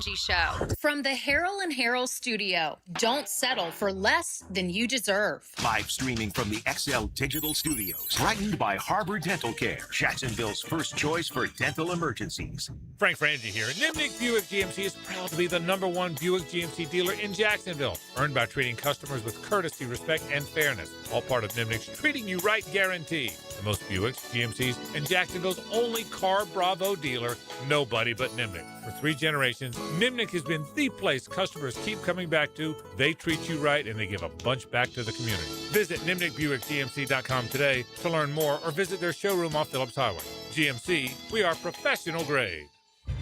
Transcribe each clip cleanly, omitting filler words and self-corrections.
Show. From the Harrell and Harrell studio, don't settle for less than you deserve. Live streaming from the XL Digital Studios. Brightened by Harbor Dental Care, Jacksonville's first choice for dental emergencies. Frank Frangie here. Nimnick Buick GMC is proud to be the #1 Buick GMC dealer in Jacksonville. Earned by treating customers with courtesy, respect, and fairness. All part of Nimnick's Treating You Right guarantee. The most Buicks, GMCs, and Jacksonville's only Car Bravo dealer. Nobody but Nimnick. For 3 generations, Nimnick has been the place customers keep coming back to. They treat you right, and they give a bunch back to the community. Visit NimnickBuickGMC.com today to learn more or visit their showroom off Phillips Highway. GMC, we are professional grade.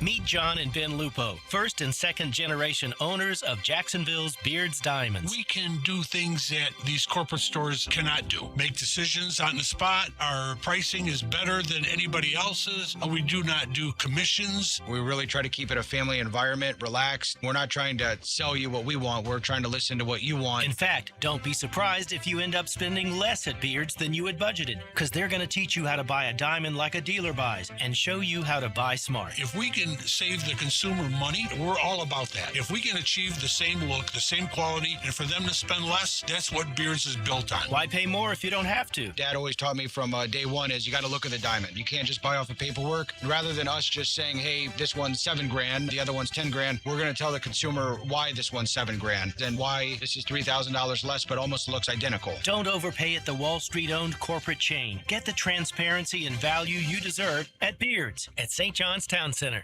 Meet John and Ben Lupo, first and second generation owners of Jacksonville's Beards Diamonds. We can do things that these corporate stores cannot do. Make decisions on the spot. Our pricing is better than anybody else's. We do not do commissions. We really try to keep it a family environment, relaxed. We're not trying to sell you what we want. We're trying to listen to what you want. In fact, don't be surprised if you end up spending less at Beards than you had budgeted, because they're going to teach you how to buy a diamond like a dealer buys and show you how to buy smart. If we can save the consumer money, we're all about that. If we can achieve the same look, the same quality, and for them to spend less, that's what Beards is built on. Why pay more if you don't have to? Dad always taught me from day one is you got to look at the diamond. You can't just buy off of paperwork. Rather than us just saying, hey, this one's $7,000, the other one's $10,000, we're going to tell the consumer why this one's $7,000 and why this is $3,000 less but almost looks identical. Don't overpay at the Wall Street-owned corporate chain. Get the transparency and value you deserve at Beards at St. John's Town Center.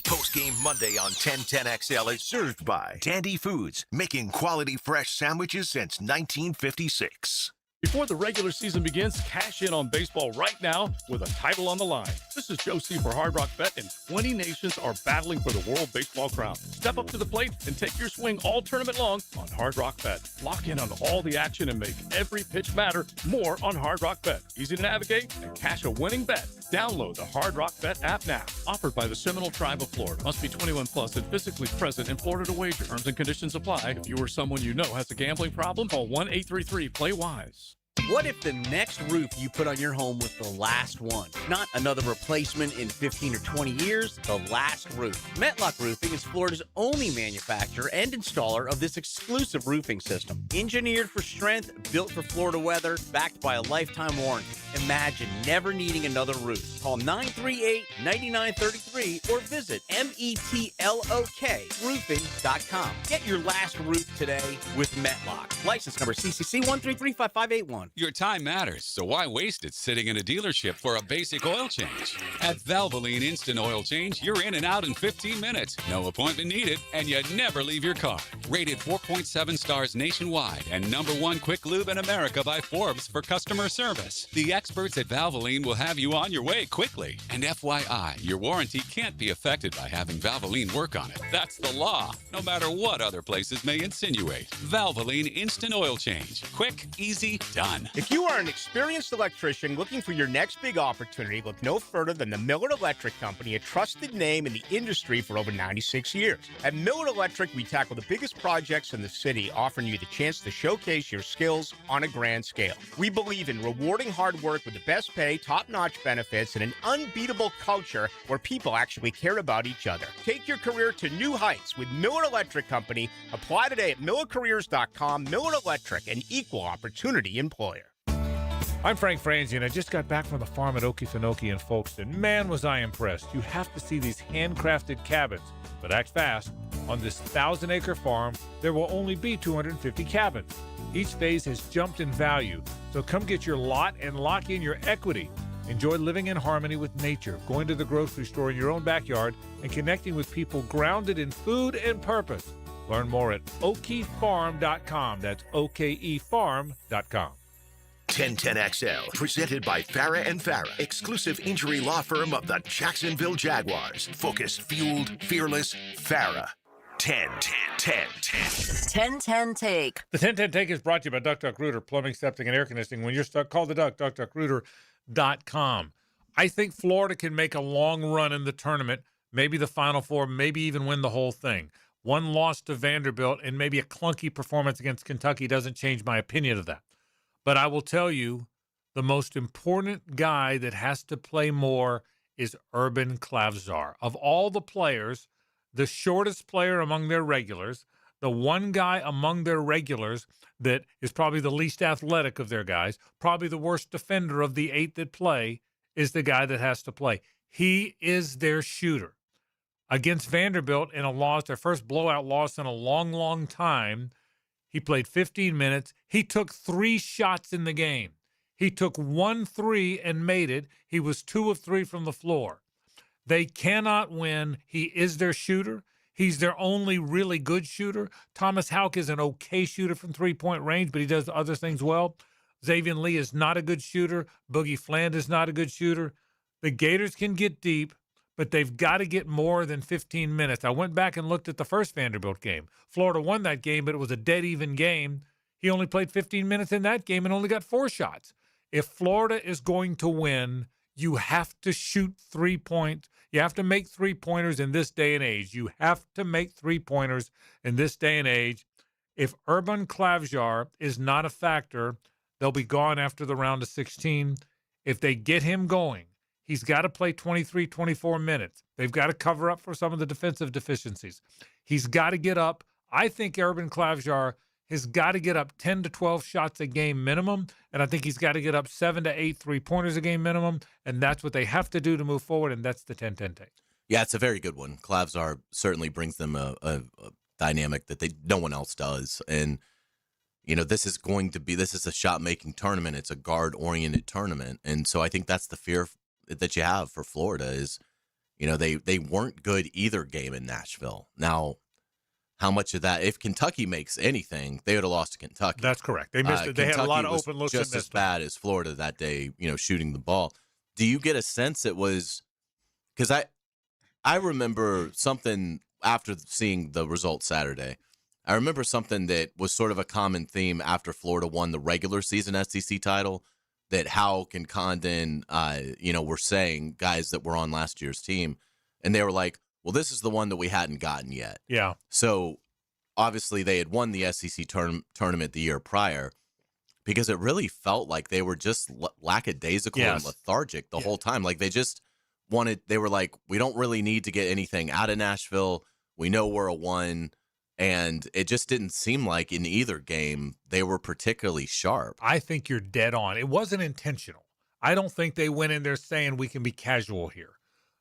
Post-game Monday on 1010XL is served by Tandy Foods, making quality fresh sandwiches since 1956. Before the regular season begins, cash in on baseball right now with a title on the line. This is Joe C. for Hard Rock Bet, and 20 nations are battling for the World Baseball Crown. Step up to the plate and take your swing all tournament long on Hard Rock Bet. Lock in on all the action and make every pitch matter more on Hard Rock Bet. Easy to navigate and cash a winning bet. Download the Hard Rock Bet app now. Offered by the Seminole Tribe of Florida. Must be 21 plus and physically present in Florida to wager. Terms and conditions apply. If you or someone you know has a gambling problem, call 1-833-PLAY-WISE. What if the next roof you put on your home was the last one? Not another replacement in 15 or 20 years, the last roof. Metlock Roofing is Florida's only manufacturer and installer of this exclusive roofing system. Engineered for strength, built for Florida weather, backed by a lifetime warranty. Imagine never needing another roof. Call 938-9933 or visit metlokroofing.com. Get your last roof today with Metlock. License number CCC 1335581. Your time matters, so why waste it sitting in a dealership for a basic oil change? At Valvoline Instant Oil Change, you're in and out in 15 minutes. No appointment needed, and you never leave your car. Rated 4.7 stars nationwide and #1 quick lube in America by Forbes for customer service. The experts at Valvoline will have you on your way quickly. And FYI, your warranty can't be affected by having Valvoline work on it. That's the law, no matter what other places may insinuate. Valvoline Instant Oil Change. Quick, easy, done. If you are an experienced electrician looking for your next big opportunity, look no further than the Miller Electric Company, a trusted name in the industry for over 96 years. At Miller Electric, we tackle the biggest projects in the city, offering you the chance to showcase your skills on a grand scale. We believe in rewarding hard work with the best pay, top-notch benefits, and an unbeatable culture where people actually care about each other. Take your career to new heights with Miller Electric Company. Apply today at millercareers.com. Miller Electric, an equal opportunity employer. I'm Frank Frangie, and I just got back from the farm at Okefenokee in Folkestone. Man, was I impressed. You have to see these handcrafted cabins. But act fast. On this 1,000-acre farm, there will only be 250 cabins. Each phase has jumped in value, so come get your lot and lock in your equity. Enjoy living in harmony with nature, going to the grocery store in your own backyard, and connecting with people grounded in food and purpose. Learn more at okefarm.com. That's okefarm.com. 1010XL, presented by Farah and Farah, exclusive injury law firm of the Jacksonville Jaguars. Focused, fueled, fearless, Farah. 1010 Take. The 1010 Take is brought to you by Duck Duck Rooter, plumbing, septic, and air conditioning. When you're stuck, call the Duck, duckduckrooter.com. I think Florida can make a long run in the tournament, maybe the Final Four, maybe even win the whole thing. One loss to Vanderbilt and maybe a clunky performance against Kentucky doesn't change my opinion of that. But I will tell you, the most important guy that has to play more is Urban Klavzar. Of all the players, the shortest player among their regulars, the one guy among their regulars that is probably the least athletic of their guys, probably the worst defender of the 8 that play, is the guy that has to play. He is their shooter. Against Vanderbilt in a loss, their first blowout loss in a long, long time, he played 15 minutes. He took 3 shots in the game. He took 1 3 and made it. He was 2 of 3 from the floor. They cannot win. He is their shooter. He's their only really good shooter. Thomas Houck is an okay shooter from three-point range, but he does other things well. Xavier Lee is not a good shooter. Boogie Fland is not a good shooter. The Gators can get deep, but they've got to get more than 15 minutes. I went back and looked at the first Vanderbilt game. Florida won that game, but it was a dead-even game. He only played 15 minutes in that game and only got 4 shots. If Florida is going to win, you have to shoot 3 points. You have to make 3-pointers in this day and age. You have to make 3-pointers in this day and age. If Urban Klavjar is not a factor, they'll be gone after the round of 16. If they get him going, he's got to play 23, 24 minutes. They've got to cover up for some of the defensive deficiencies. He's got to get up. I think Urban Klavjar has got to get up 10 to 12 shots a game minimum, and I think he's got to get up 7 to 8 3-pointers a game minimum, and that's what they have to do to move forward, and that's the 10-10 take. Yeah, it's a very good one. Klavzar certainly brings them a dynamic that no one else does, and this is a shot-making tournament. It's a guard-oriented tournament, and so I think that's the fear that you have for Florida is, they weren't good either game in Nashville. Now, how much of that, if Kentucky makes anything, they would have lost to Kentucky. That's correct. They missed it. They had a lot of open looks. Just as bad as Florida that day, shooting the ball. Do you get a sense it was, because I remember something after seeing the result Saturday. I remember something that was sort of a common theme after Florida won the regular season SEC title, that Houck and Condon, were saying, guys that were on last year's team, and they were like, well, this is the one that we hadn't gotten yet. Yeah. So obviously they had won the SEC tournament the year prior, because it really felt like they were just lackadaisical and lethargic the whole time. Like they were like, we don't really need to get anything out of Nashville. We know we're a 1. And it just didn't seem like in either game they were particularly sharp. I think you're dead on. It wasn't intentional. I don't think they went in there saying we can be casual here.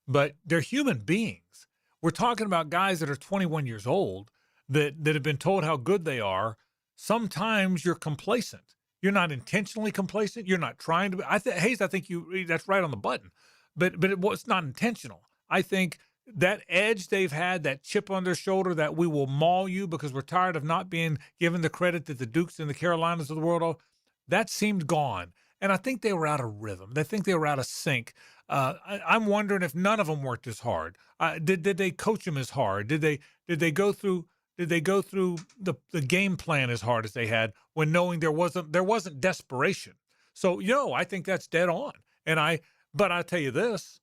But they're human beings. We're talking about guys that are 21 years old that have been told how good they are. Sometimes you're complacent. You're not intentionally complacent. You're not trying to be. Hayes, I think that's right on the button. But it's not intentional. I think that edge they've had, that chip on their shoulder, that we will maul you because we're tired of not being given the credit that the Dukes and the Carolinas of the world are, that seemed gone. And I think they were out of rhythm. I think they were out of sync. I'm wondering if none of them worked as hard. Did they coach them as hard? Did they go through the game plan as hard as they had when knowing there wasn't desperation? So I think that's dead on. But I'll tell you this.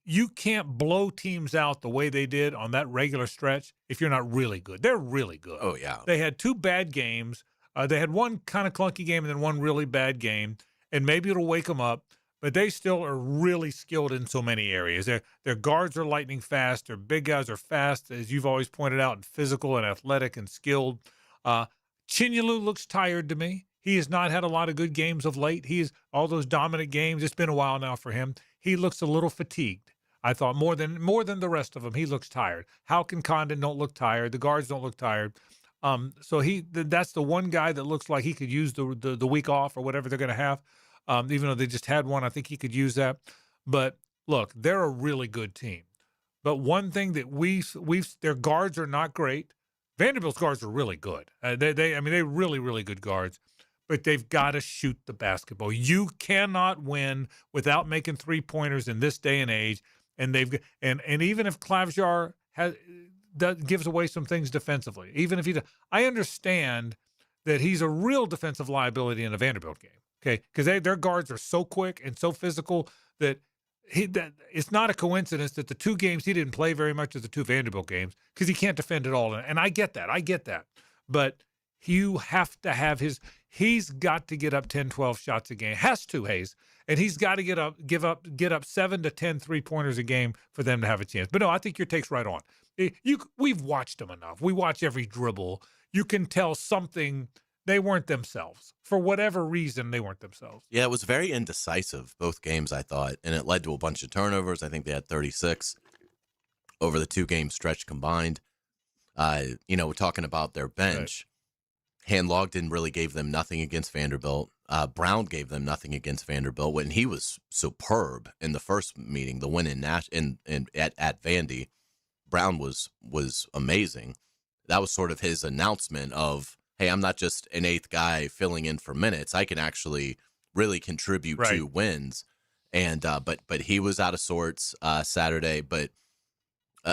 You can't blow teams out the way they did on that regular stretch if you're not really good. They're really good. Oh, yeah. They had 2 bad games. They had one kind of clunky game and then one really bad game, and maybe it'll wake them up, but they still are really skilled in so many areas. Their guards are lightning fast. Their big guys are fast, as you've always pointed out, and physical and athletic and skilled. Chinyelu looks tired to me. He has not had a lot of good games of late. All those dominant games. It's been a while now for him. He looks a little fatigued. I thought more than the rest of them. He looks tired. Houck and Condon don't look tired. The guards don't look tired. So that's the one guy that looks like he could use the week off or whatever they're going to have. Even though they just had one, I think he could use that. But look, they're a really good team. But one thing that their guards are not great. Vanderbilt's guards are really good. They're really, really good guards. But they've got to shoot the basketball. You cannot win without making 3-pointers in this day and age. And even if Klavjar gives away some things defensively, even if I understand that he's a real defensive liability in a Vanderbilt game. Okay, because their guards are so quick and so physical that it's not a coincidence that the 2 games he didn't play very much as the 2 Vanderbilt games because he can't defend at all. And I get that. But You have to have he's got to get up 10, 12 shots a game. Has to, Hayes. And he's got to get up 7 to 10 3-pointers a game for them to have a chance. But no, I think your take's right on. We've watched them enough. We watch every dribble. You can tell something. They weren't themselves. For whatever reason, they weren't themselves. Yeah, it was very indecisive, both games, I thought. And it led to a bunch of turnovers. I think they had 36 over the 2-game stretch combined. We're talking about their bench. Right. Handlog didn't really give them nothing against Vanderbilt. Brown gave them nothing against Vanderbilt when he was superb in the first meeting, the win at Vandy. Brown was amazing. That was sort of his announcement of, hey, I'm not just an eighth guy filling in for minutes. I can actually really contribute to wins. And but he was out of sorts Saturday. But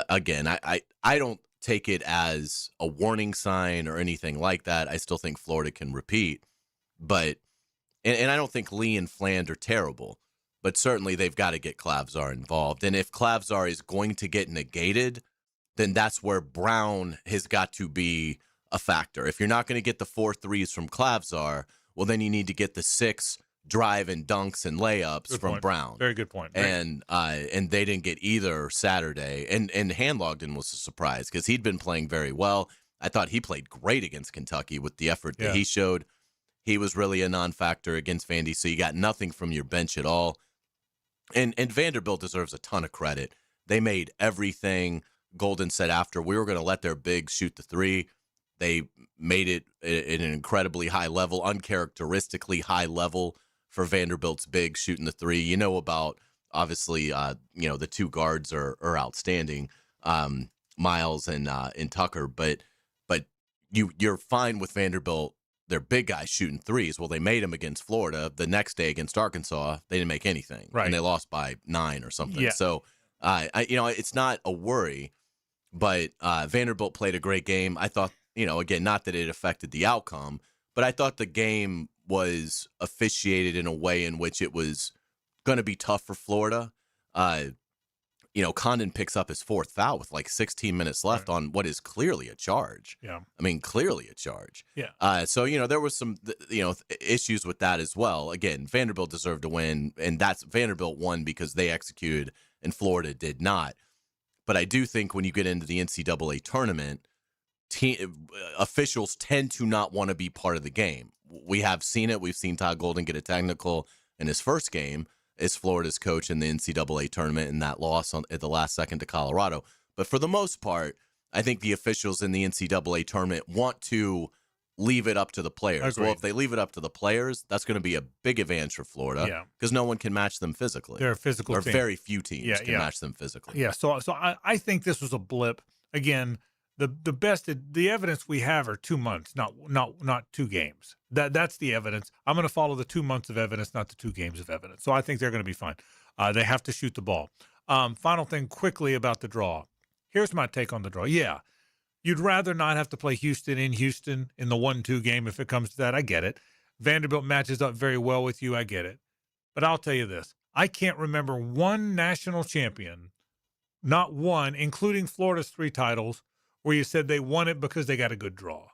again, I don't take it as a warning sign or anything like that. I still think Florida can repeat. But and I don't think Lee and Fland are terrible. But certainly they've got to get Klavzar involved. And if Klavzar is going to get negated, then that's where Brown has got to be a factor. If you're not going to get the 4 threes from Klavzar, well, then you need to get the 6 drive and dunks and layups from Brown. Very good point. And they didn't get either Saturday. And Handlogden was a surprise because he'd been playing very well. I thought he played great against Kentucky with the effort that he showed. He was really a non-factor against Vandy, so you got nothing from your bench at all. And Vanderbilt deserves a ton of credit. They made everything. Golden said after, we were going to let their bigs shoot the 3. They made it at an incredibly high level, uncharacteristically high level for Vanderbilt's bigs shooting the 3. You know about, obviously, the 2 guards are outstanding, Miles and Tucker, but you're fine with Vanderbilt, their big guys shooting 3s. Well, they made them against Florida. The next day against Arkansas, they didn't make anything. Right. And they lost by 9 or something. Yeah. So, it's not a worry, but Vanderbilt played a great game. I thought, again, not that it affected the outcome, but I thought the game was officiated in a way in which it was going to be tough for Florida. Condon picks up his 4th foul with like 16 minutes left on what is clearly a charge. Yeah. I mean, clearly a charge. Yeah. So, there was some, issues with that as well. Again, Vanderbilt deserved to win, and that's Vanderbilt won because they executed and Florida did not. But I do think when you get into the NCAA tournament, officials tend to not want to be part of the game. We have seen it. We've seen Todd Golden get a technical in his first game as Florida's coach in the NCAA tournament and that loss at the last second to Colorado. But for the most part, I think the officials in the NCAA tournament want to leave it up to the players. Agreed. Well, if they leave it up to the players, that's going to be a big advantage for Florida because no one can match them physically. They're a physical team. Very few teams can match them physically. Yeah, so I think this was a blip. Again, the evidence we have are 2 months, not 2 games. That's the evidence. I'm going to follow the 2 months of evidence, not the 2 games of evidence. So I think they're going to be fine. They have to shoot the ball. Final thing quickly about the draw. Here's my take on the draw. Yeah, you'd rather not have to play Houston in the 1-2 game if it comes to that. I get it. Vanderbilt matches up very well with you. I get it. But I'll tell you this. I can't remember one national champion, not one, including Florida's 3 titles, where you said they won it because they got a good draw.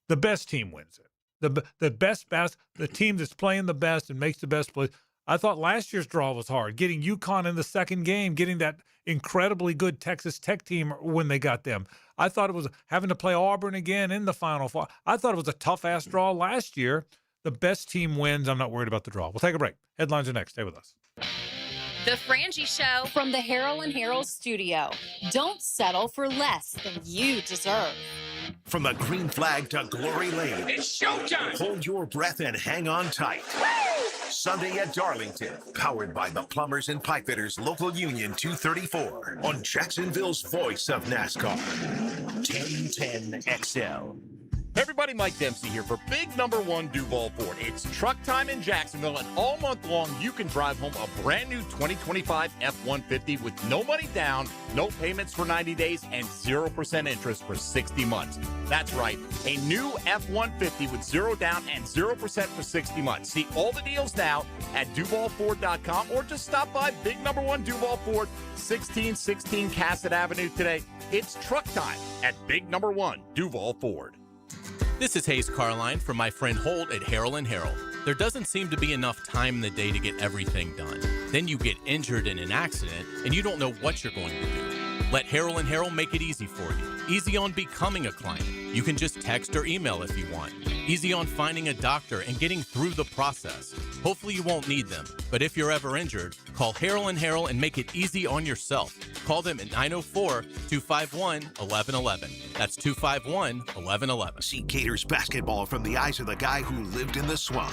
The best team wins it. The team that's playing the best and makes the best play. I thought last year's draw was hard. Getting UConn in the second game, getting that incredibly good Texas Tech team when they got them. I thought it was having to play Auburn again in the Final Four. I thought it was a tough-ass draw last year. The best team wins. I'm not worried about the draw. We'll take a break. Headlines are next. Stay with us. The Frangie Show from the Harold and Harold studio. Don't settle for less than you deserve. From the green flag to glory lane. It's showtime! Hold your breath and hang on tight. Woo! Sunday at Darlington. Powered by the Plumbers and Pipefitters Local Union 234. On Jacksonville's voice of NASCAR. 1010 XL. Hey everybody, Mike Dempsey here for big number 1 Duval Ford. It's truck time in Jacksonville, and all month long you can drive home a brand new 2025 F-150 with no money down, no payments for 90 days, and 0% interest for 60 months. That's right, a new F-150 with 0 down and 0% for 60 months. See all the deals now at DuvalFord.com or just stop by big number 1 Duval Ford, 1616 Cassett Avenue today. It's truck time at big number 1 Duval Ford. This is Hayes Carline from my friend Holt at Harrell & Harrell. There doesn't seem to be enough time in the day to get everything done. Then you get injured in an accident and you don't know what you're going to do. Let Harrell & Harrell make it easy for you. Easy on becoming a client. You can just text or email if you want. Easy on finding a doctor and getting through the process. Hopefully you won't need them, but if you're ever injured, call Harrell & Harrell and make it easy on yourself. Call them at 904-251-1111. That's 251-1111. See Gators basketball from the eyes of the guy who lived in the swamp.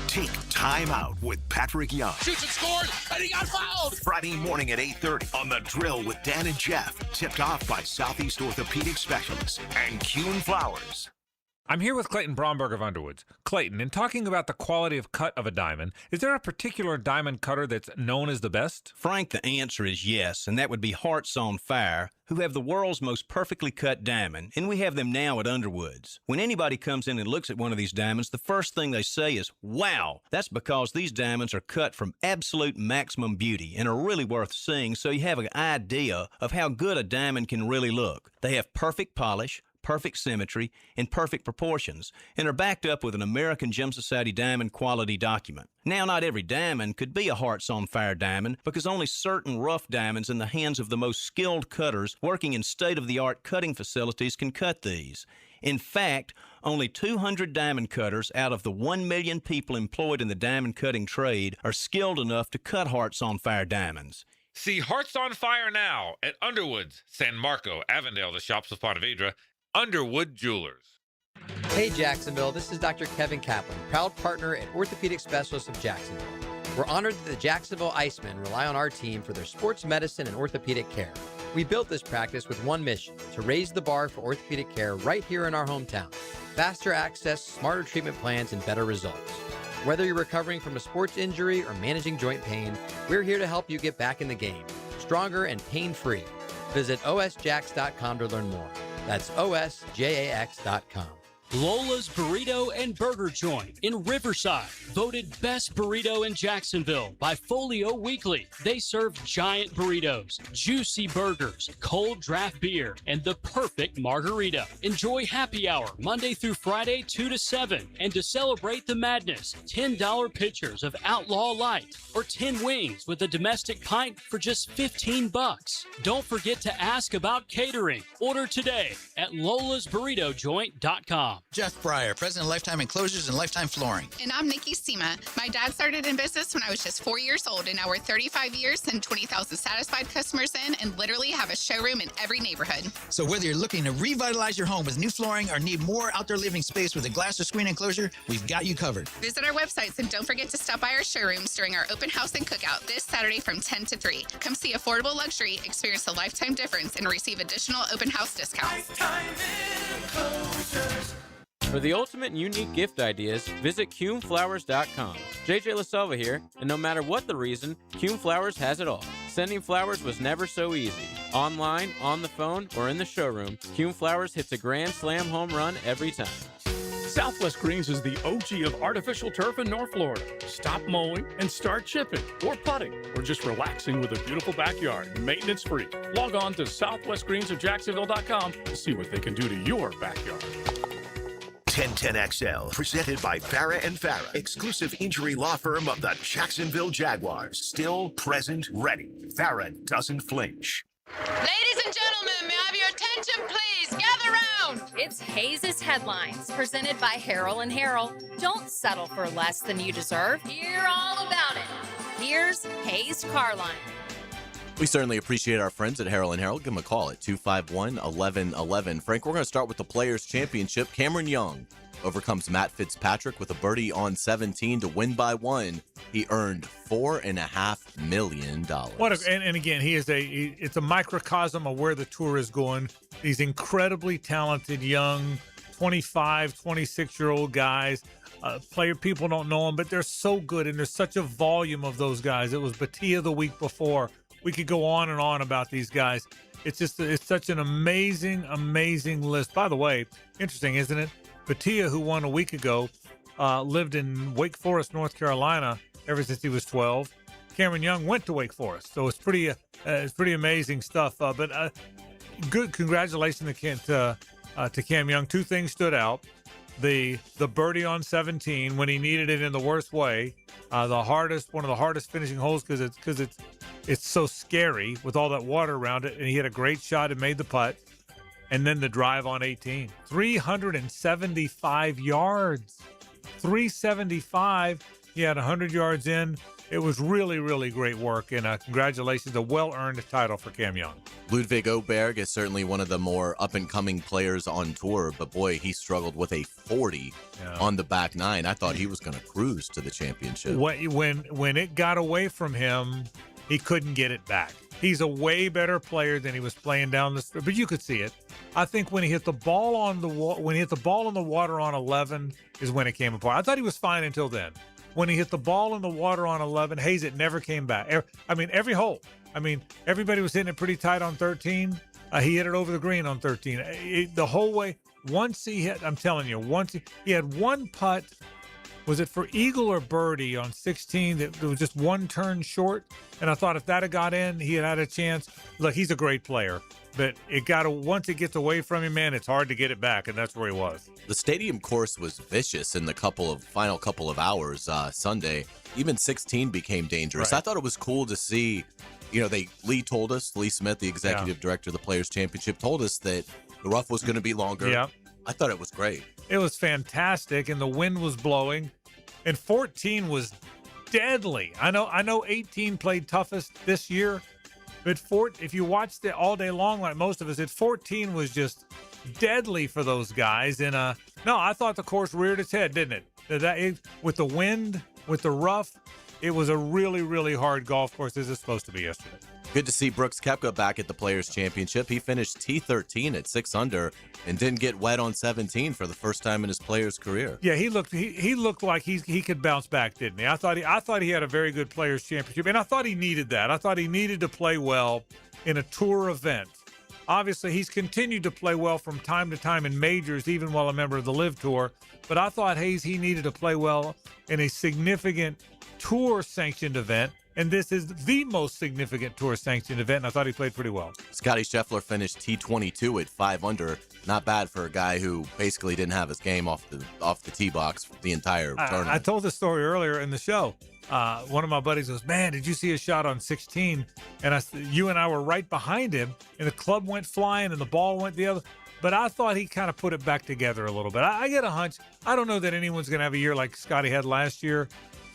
Take time out with Patrick Young. Shoots and scores, and he got fouled. Friday morning at 8:30 on The Drill with Dan and Jeff. Tipped off by Southeast Orthopedic Specialists and Kuhn Flowers. I'm here with Clayton Bromberg of Underwoods. Clayton, in talking about the quality of cut of a diamond, is there a particular diamond cutter that's known as the best? Frank, the answer is yes, and that would be Hearts on Fire, who have the world's most perfectly cut diamond, and we have them now at Underwoods. When anybody comes in and looks at one of these diamonds, the first thing they say is, wow! That's because these diamonds are cut from absolute maximum beauty and are really worth seeing, so you have an idea of how good a diamond can really look. They have perfect polish, perfect symmetry, and perfect proportions, and are backed up with an American Gem Society diamond quality document. Now, not every diamond could be a Hearts on Fire diamond because only certain rough diamonds in the hands of the most skilled cutters working in state-of-the-art cutting facilities can cut these. In fact, only 200 diamond cutters out of the 1 million people employed in the diamond cutting trade are skilled enough to cut Hearts on Fire diamonds. See Hearts on Fire now at Underwoods, San Marco, Avondale, the shops of Ponte Vedra, Underwood Jewelers. Hey Jacksonville, this is Dr. Kevin Kaplan, proud partner and orthopedic specialist of Jacksonville. We're honored that the Jacksonville Icemen rely on our team for their sports medicine and orthopedic care. We built this practice with one mission, to raise the bar for orthopedic care right here in our hometown. Faster access, smarter treatment plans, and better results. Whether you're recovering from a sports injury or managing joint pain, we're here to help you get back in the game, stronger and pain-free. Visit osjax.com to learn more. That's osjax.com. Lola's Burrito and Burger Joint in Riverside, voted best burrito in Jacksonville by Folio Weekly. They serve giant burritos, juicy burgers, cold draft beer, and the perfect margarita. Enjoy happy hour Monday through Friday 2 to 7. And to celebrate the madness, $10 pitchers of Outlaw Light or 10 wings with a domestic pint for just $15. Don't forget to ask about catering. Order today at lolasburritojoint.com. Jeff Breyer, president of Lifetime Enclosures and Lifetime Flooring. And I'm Nikki Sema. My dad started in business when I was just 4 years old, and now we're 35 years and 20,000 satisfied customers in, and literally have a showroom in every neighborhood. So whether you're looking to revitalize your home with new flooring or need more outdoor living space with a glass or screen enclosure, we've got you covered. Visit our websites and don't forget to stop by our showrooms during our open house and cookout this Saturday from 10 to 3. Come see affordable luxury, experience a lifetime difference, and receive additional open house discounts. For the ultimate and unique gift ideas, visit CuneFlowers.com. JJ LaSelva here, and no matter what the reason, Kuhn Flowers has it all. Sending flowers was never so easy. Online, on the phone, or in the showroom, Kuhn Flowers hits a grand slam home run every time. Southwest Greens is the OG of artificial turf in North Florida. Stop mowing and start chipping or putting or just relaxing with a beautiful backyard, maintenance free. Log on to southwestgreensofjacksonville.com to see what they can do to your backyard. 1010XL, presented by Farah and Farah, exclusive injury law firm of the Jacksonville Jaguars. Still, present, ready. Farah doesn't flinch. Ladies and gentlemen, may I have your attention, please? Gather round. It's Hayes' Headlines, presented by Harrell & Harrell. Don't settle for less than you deserve. Hear all about it. Here's Hayes Carline. We certainly appreciate our friends at Harrell & Harrell. Give them a call at 251-1111. Frank, we're going to start with the Players' Championship. Cameron Young overcomes Matt Fitzpatrick with a birdie on 17 to win by one. He earned $4.5 million. And again, it's a microcosm of where the tour is going. These incredibly talented young 25, 26-year-old guys. People don't know them, but they're so good, and there's such a volume of those guys. It was Batia the week before. We could go on and on about these guys. It's such an amazing, amazing list. By the way, interesting, isn't it? Batia, who won a week ago, lived in Wake Forest, North Carolina, ever since he was 12. Cameron Young went to Wake Forest, so it's pretty amazing stuff. But good congratulations to Cam Young. Two things stood out. the birdie on 17 when he needed it in the worst way. One of the hardest finishing holes because it's so scary with all that water around it. And he hit a great shot and made the putt. And then the drive on 18, 375 yards, 375. He had 100 yards in. It was really, really great work, and congratulations, a well-earned title for Cam Young. Ludwig Oberg is certainly one of the more up-and-coming players on tour, but boy, he struggled with a 40 on the back nine. I thought he was going to cruise to the championship. When it got away from him, he couldn't get it back. He's a way better player than he was playing down the street, but you could see it. I think when he hit the ball on the water on 11 is when it came apart. I thought he was fine until then. When he hit the ball in the water on 11, Hayes, it never came back. Every hole. Everybody was hitting it pretty tight on 13. He hit it over the green on 13. The whole way. Once he hit, I'm telling you, he had one putt. Was it for eagle or birdie on 16 that was just one turn short? And I thought if that had got in, he had a chance. Look, he's a great player. But once it gets away from him, man, it's hard to get it back, and that's where he was. The stadium course was vicious in the final couple of hours Sunday. Even 16 became dangerous. Right. I thought it was cool to see, Lee told us, Lee Smith, the executive director of the Players Championship, told us that the rough was going to be longer. Yeah. I thought it was great. It was fantastic, and the wind was blowing, and 14 was deadly. I know 18 played toughest this year, but if you watched it all day long, like most of us, 14 was just deadly for those guys. And no, I thought the course reared its head, didn't it? With the wind, with the rough, it was a really, really hard golf course, as it's supposed to be yesterday. Good to see Brooks Koepka back at the Players Championship. He finished T13 at 6 under and didn't get wet on 17 for the first time in his player's career. Yeah, he looked like he could bounce back, didn't he? I thought he had a very good Players Championship, and I thought he needed that. I thought he needed to play well in a tour event. Obviously, he's continued to play well from time to time in majors, even while a member of the LIV Tour. But I thought he needed to play well in a significant tour-sanctioned event. And this is the most significant tour-sanctioned event, and I thought he played pretty well. Scotty Scheffler finished T22 at 5 under. Not bad for a guy who basically didn't have his game off the tee box the entire tournament. I told this story earlier in the show. One of my buddies goes, "Man, did you see a shot on 16?" And you and I were right behind him, and the club went flying, and the ball went the other. But I thought he kind of put it back together a little bit. I get a hunch. I don't know that anyone's going to have a year like Scotty had last year.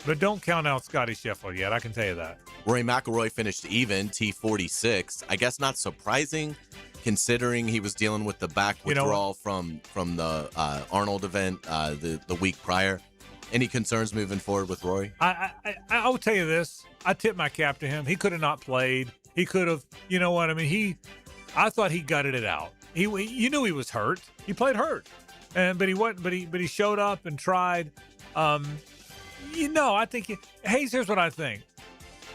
But don't count out Scotty Scheffler yet. I can tell you that. Rory McIlroy finished even, T46. I guess not surprising, considering he was dealing with the back withdrawal from the Arnold event the week prior. Any concerns moving forward with Rory? I will tell you this. I tip my cap to him. He could have not played. He could have. You know what I mean? I thought he gutted it out. You knew he was hurt. He played hurt, but he showed up and tried. I think Hayes, here's what I think.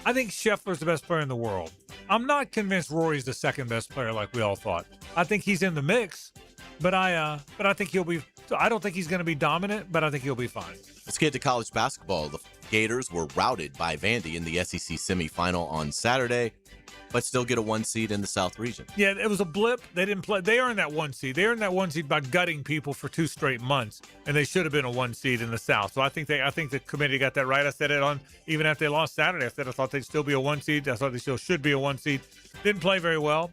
I think Scheffler's the best player in the world. I'm not convinced Rory's the second best player like we all thought. I think he's in the mix, but I think he'll be. I don't think he's going to be dominant, but I think he'll be fine. Let's get to college basketball. The Gators were routed by Vandy in the SEC semifinal on Saturday, but still get a 1 seed in the South region. Yeah, it was a blip. They didn't play. They earned that 1 seed. They earned that 1 seed by gutting people for 2 straight months, and they should have been a 1 seed in the South. So I think the committee got that right. I said it on even after they lost Saturday. I said I thought they'd still be a 1 seed. I thought they still should be a 1 seed. Didn't play very well.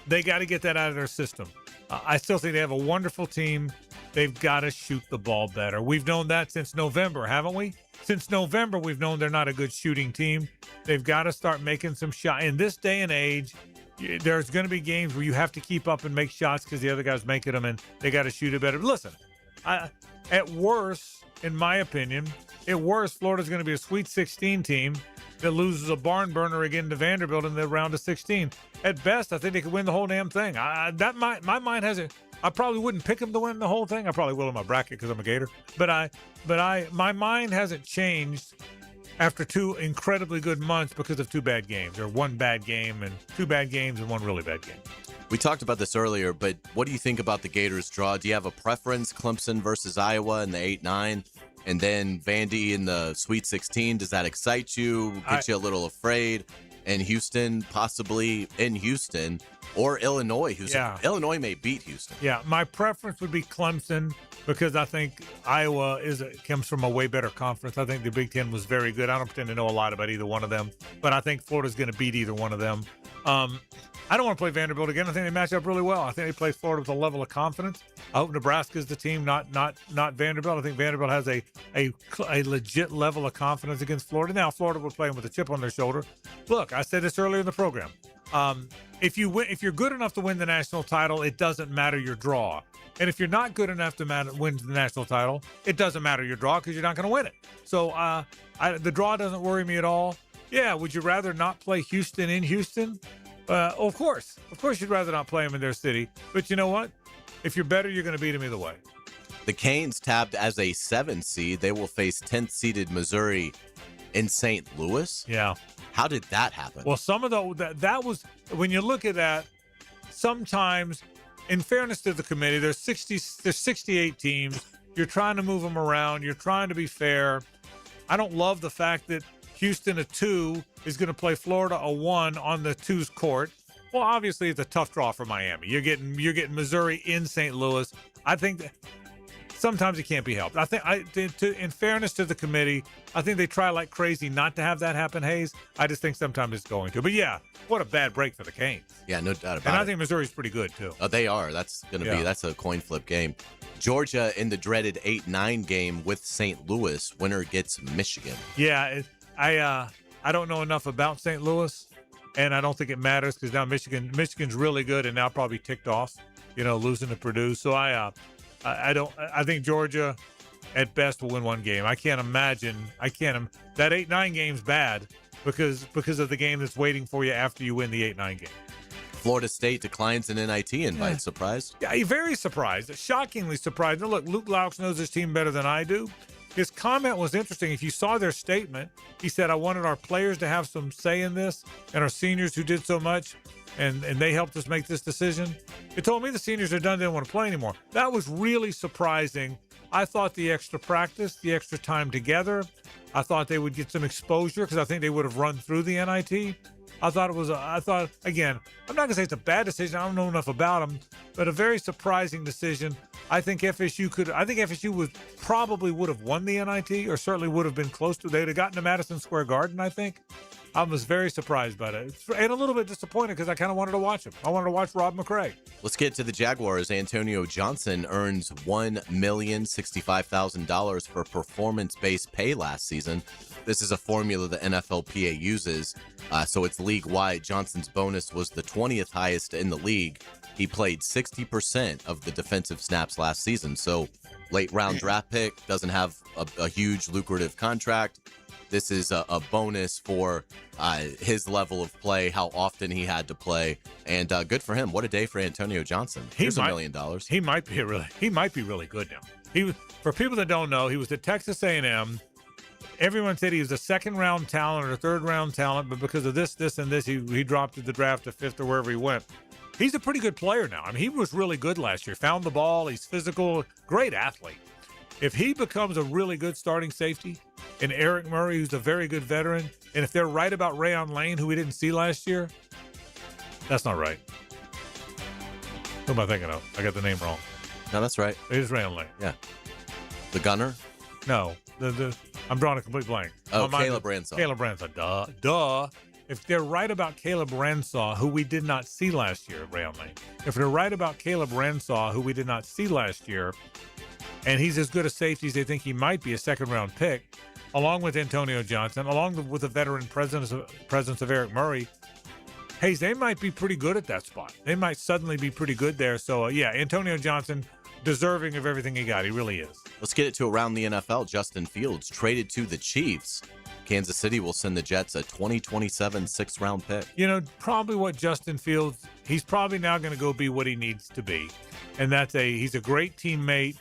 They got to get that out of their system. I still think they have a wonderful team. They've got to shoot the ball better. We've known that since November, haven't we? Since November, we've known they're not a good shooting team. They've got to start making some shots. In this day and age, there's going to be games where you have to keep up and make shots because the other guy's making them, and they got to shoot it better. But listen, at worst, in my opinion, Florida's going to be a Sweet 16 team that loses a barn burner again to Vanderbilt in the round of 16. At best, I think they could win the whole damn thing. My mind hasn't. I probably wouldn't pick them to win the whole thing. I probably will in my bracket because I'm a Gator. But my mind hasn't changed after 2 incredibly good months because of 2 bad games, or 1 bad game and 2 bad games and 1 really bad game. We talked about this earlier, but what do you think about the Gators draw? Do you have a preference? Clemson versus Iowa in the 8-9, and then Vandy in the Sweet 16. Does that excite you? Get you a little afraid? and Houston possibly in Houston, or Illinois. Illinois may beat Houston. Yeah, my preference would be Clemson because I think Iowa comes from a way better conference. I think the Big Ten was very good. I don't pretend to know a lot about either one of them, but I think Florida's going to beat either one of them. I don't want to play Vanderbilt again. I think they match up really well. I think they play Florida with a level of confidence. I hope Nebraska's the team, not Vanderbilt. I think Vanderbilt has a legit level of confidence against Florida. Now, Florida will play them with a chip on their shoulder. Look, I said this earlier in the program. If you're good enough to win the national title, it doesn't matter your draw. And if you're not good enough to win the national title, it doesn't matter your draw because you're not going to win it. So the draw doesn't worry me at all. Yeah, would you rather not play Houston in Houston? Of course you'd rather not play them in their city. But you know what? If you're better, you're going to beat them either way. The Canes tabbed as a 7 seed. They will face 10th seeded Missouri in St. Louis. Yeah. How did that happen? Well, some of that was, when you look at that, sometimes, in fairness to the committee, there's 68 teams. You're trying to move them around. You're trying to be fair. I don't love the fact that Houston, a 2, is going to play Florida, a 1, on the 2's court. Well, obviously, it's a tough draw for Miami. You're getting Missouri in St. Louis. I think that sometimes it can't be helped. I think, in fairness to the committee, I think they try like crazy not to have that happen, Hayes. I just think sometimes it's going to. But yeah, what a bad break for the Canes. Yeah, no doubt about it. And I think Missouri's pretty good too. Oh, they are. That's going to be. That's a coin flip game. Georgia in the dreaded 8-9 game with St. Louis. Winner gets Michigan. Yeah, I don't know enough about St. Louis, and I don't think it matters because now Michigan's really good and now probably ticked off, losing to Purdue. So I think Georgia at best will win one game. I can't imagine that 8-9 game's bad because of the game that's waiting for you after you win the 8-9 game. Florida State declines an NIT invite. Yeah. Surprised? Yeah, very surprised. Shockingly surprised. Now, look, Luke Laux knows his team better than I do. His comment was interesting. If you saw their statement, he said, I wanted our players to have some say in this and our seniors who did so much, and they helped us make this decision. It told me the seniors are done, didn't want to play anymore. That was really surprising. I thought the extra practice, the extra time together, I thought they would get some exposure because I think they would have run through the NIT. Again, I'm not going to say it's a bad decision. I don't know enough about them, but a very surprising decision. I think FSU would have won the NIT, or certainly would have been close to. They'd have gotten to Madison Square Garden, I think. I was very surprised by that. And a little bit disappointed because I kind of wanted to watch him. I wanted to watch Rob McCray. Let's get to the Jaguars. Antonio Johnson earns $1,065,000 for performance-based pay last season. This is a formula the NFLPA uses, so it's league-wide. Johnson's bonus was the 20th highest in the league. He played 60% of the defensive snaps last season, so late-round draft pick, doesn't have a huge lucrative contract. This is a bonus for his level of play, how often he had to play, and good for him. What a day for Antonio Johnson. Here's $1 million. He might be really good now. For people that don't know, he was at Texas A&M. Everyone said he was a second-round talent or a third-round talent, but because of this, and this, he dropped to the draft to fifth or wherever he went. He's a pretty good player now. I mean, he was really good last year. Found the ball. He's physical. Great athlete. If he becomes a really good starting safety, and Eric Murray, who's a very good veteran, and if they're right about Rayon Lane, who we didn't see last year, that's not right. Who am I thinking of? I got the name wrong. No, that's right. It is Rayon Lane. Yeah. The gunner? No. I'm drawing a complete blank. Oh, Caleb Ransaw. Caleb Ransaw. Duh. If they're right about Caleb Ransaw, who we did not see last year at Rayon Lane, if they're right about Caleb Ransaw, who we did not see last year, and he's as good a safety as they think he might be, a second-round pick, along with Antonio Johnson, along with the veteran presence of Eric Murray, Hayes, they might be pretty good at that spot. They might suddenly be pretty good there. So, Antonio Johnson, deserving of everything he got. He really is. Let's get it to around the NFL. Justin Fields traded to the Chiefs. Kansas City will send the Jets a 2027 sixth-round pick. Probably what Justin Fields, he's probably now going to go be what he needs to be. And he's a great teammate.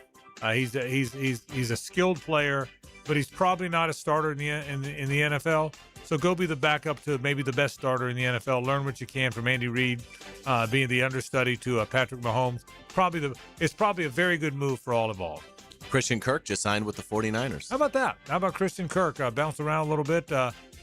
He's a skilled player, but he's probably not a starter in the NFL. So go be the backup to maybe the best starter in the NFL. Learn what you can from Andy Reid, being the understudy to Patrick Mahomes. It's probably a very good move for all involved. Christian Kirk just signed with the 49ers. How about that? How about Christian Kirk? Bounce around a little bit.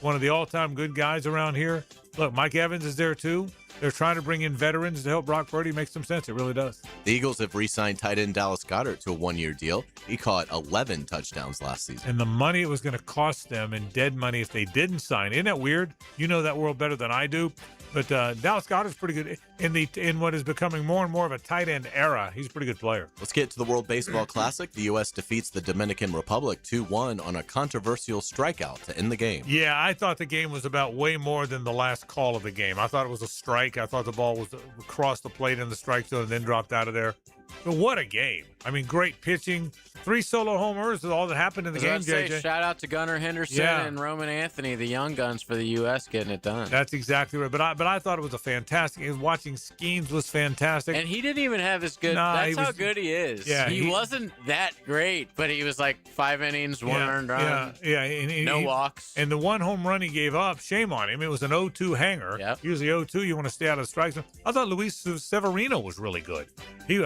one of the all-time good guys around here. Look, Mike Evans is there too. They're trying to bring in veterans to help Brock Purdy. It makes some sense. It really does. The Eagles have re-signed tight end Dallas Goedert to a one-year deal. He caught 11 touchdowns last season. And the money it was going to cost them in dead money if they didn't sign. Isn't that weird? You know that world better than I do. But Dallas Goedert's pretty good in what is becoming more and more of a tight end era. He's a pretty good player. Let's get to the World Baseball Classic. The U.S. defeats the Dominican Republic 2-1 on a controversial strikeout to end the game. Yeah, I thought the game was about way more than the last call of the game. I thought it was a strike. I thought the ball was across the plate in the strike zone and then dropped out of there. But what a game. I mean, great pitching. 3 solo homers is all that happened in the game, JJ. Shout out to Gunnar Henderson and Roman Anthony, the young guns for the U.S. getting it done. That's exactly right. But I thought it was a fantastic. Watching Skeens was fantastic. And he didn't even have as good. That's how good he is. Yeah, he wasn't that great, but he was like 5 innings, 1 earned run. Yeah. And no walks. And the 1 home run he gave up, shame on him. It was an 0-2 hanger. Yep. Usually 0-2, you want to stay out of the strike zone. I thought Luis Severino was really good. He's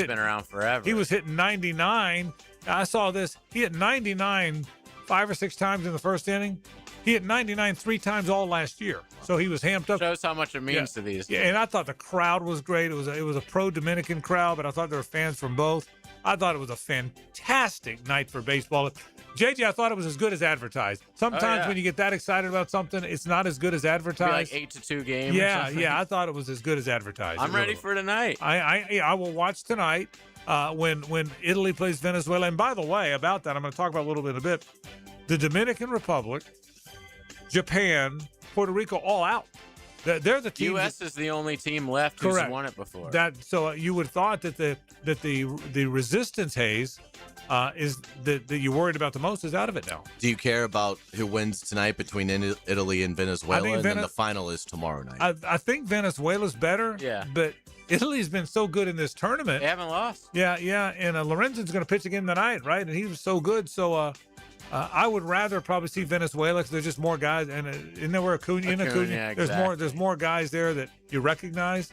been around forever. He was hitting 99. I saw this. He hit 99 5 or 6 times in the first inning. He hit 99 3 times all last year. So he was hamped up. Shows how much it means to these. Yeah, and I thought the crowd was great. It was a pro-Dominican crowd, but I thought there were fans from both. I thought it was a fantastic night for baseball. JJ, I thought it was as good as advertised. Sometimes when you get that excited about something, it's not as good as advertised. Like 8-2 game. Yeah. I thought it was as good as advertised. I'm ready for tonight. I will watch tonight when Italy plays Venezuela. And by the way, about that, I'm going to talk about a little bit in a bit. The Dominican Republic, Japan, Puerto Rico, all out. They're the team. U.S. is the only team left who's won it before. So you would have thought that the resistance haze is that you worried about the most is out of it now. Do you care about who wins tonight between Italy and Venezuela? And then the final is tomorrow night. I think Venezuela's better. Yeah. But Italy's been so good in this tournament. They haven't lost. Yeah. And Lorenzen's going to pitch again tonight, right? And he was so good. So I would rather probably see Venezuela because there's just more guys. And isn't there where Acuna? Yeah, exactly. There's more guys there that you recognize.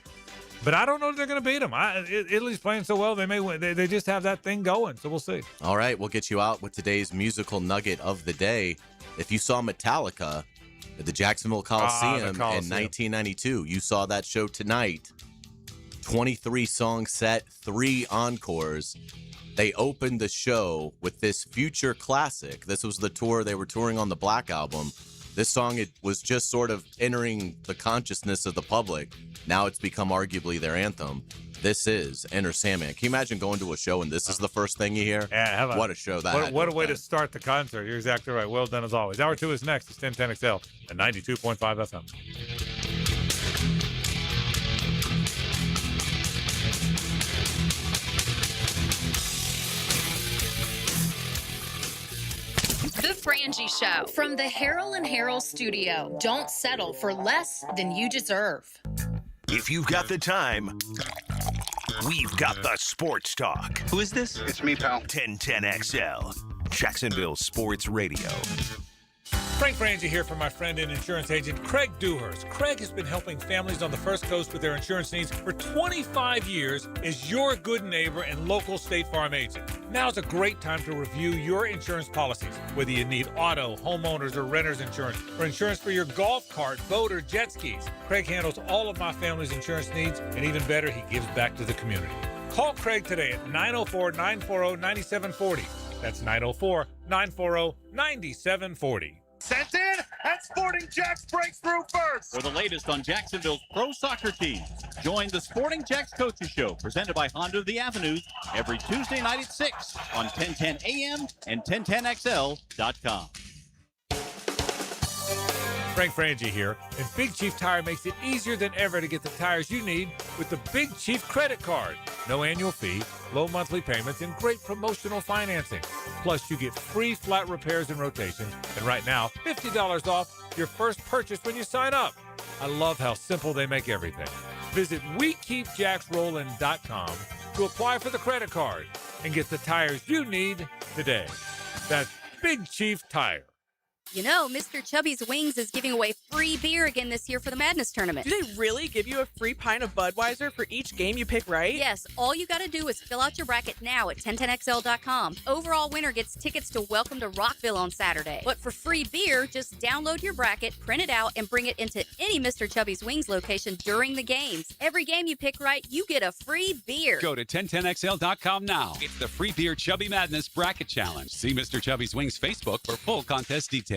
But I don't know if they're going to beat them. Italy's playing so well, they may win. They just have that thing going, so we'll see. All right, we'll get you out with today's musical nugget of the day. If you saw Metallica at the Jacksonville Coliseum in 1992, you saw that show tonight. 23-song set, 3 encores. They opened the show with this future classic. This was the tour. They were touring on the Black Album. This song, it was just sort of entering the consciousness of the public. Now it's become arguably their anthem. This is Enter Sandman. Can you imagine going to a show and this is the first thing you hear? Yeah, what a show that What a way to start the concert. You're exactly right. Well done as always. Hour 2 is next. It's 1010XL at 92.5 FM. The Frangie Show from the Harold and Harold studio. Don't settle for less than you deserve. If you've got the time, we've got the sports talk. Who is this? It's me, pal. 1010XL, Jacksonville Sports Radio. Frank Frangie here for my friend and insurance agent Craig Dewhurst. Craig has been helping families on the First Coast with their insurance needs for 25 years as your good neighbor and local State Farm agent. Now's a great time to review your insurance policies, whether you need auto, homeowners, or renter's insurance, or insurance for your golf cart, boat, or jet skis. Craig handles all of my family's insurance needs, and even better, he gives back to the community. Call Craig today at 904-940-9740. That's 904-940-9740. Sent in, and Sporting Jacks breaks through first. For the latest on Jacksonville's pro soccer teams, join the Sporting Jacks Coaches Show, presented by Honda of the Avenues, every Tuesday night at 6 on 1010 AM and 1010XL.com. Frank Frangie here, and Big Chief Tire makes it easier than ever to get the tires you need with the Big Chief credit card. No annual fee, low monthly payments, and great promotional financing. Plus, you get free flat repairs and rotations, and right now, $50 off your first purchase when you sign up. I love how simple they make everything. Visit WeKeepJacksRollin.com to apply for the credit card and get the tires you need today. That's Big Chief Tire. You know, Mr. Chubby's Wings is giving away free beer again this year for the Madness Tournament. Do they really give you a free pint of Budweiser for each game you pick right? Yes, all you gotta do is fill out your bracket now at 1010XL.com. Overall winner gets tickets to Welcome to Rockville on Saturday. But for free beer, just download your bracket, print it out, and bring it into any Mr. Chubby's Wings location during the games. Every game you pick right, you get a free beer. Go to 1010XL.com now. It's the Free Beer Chubby Madness Bracket Challenge. See Mr. Chubby's Wings Facebook for full contest details.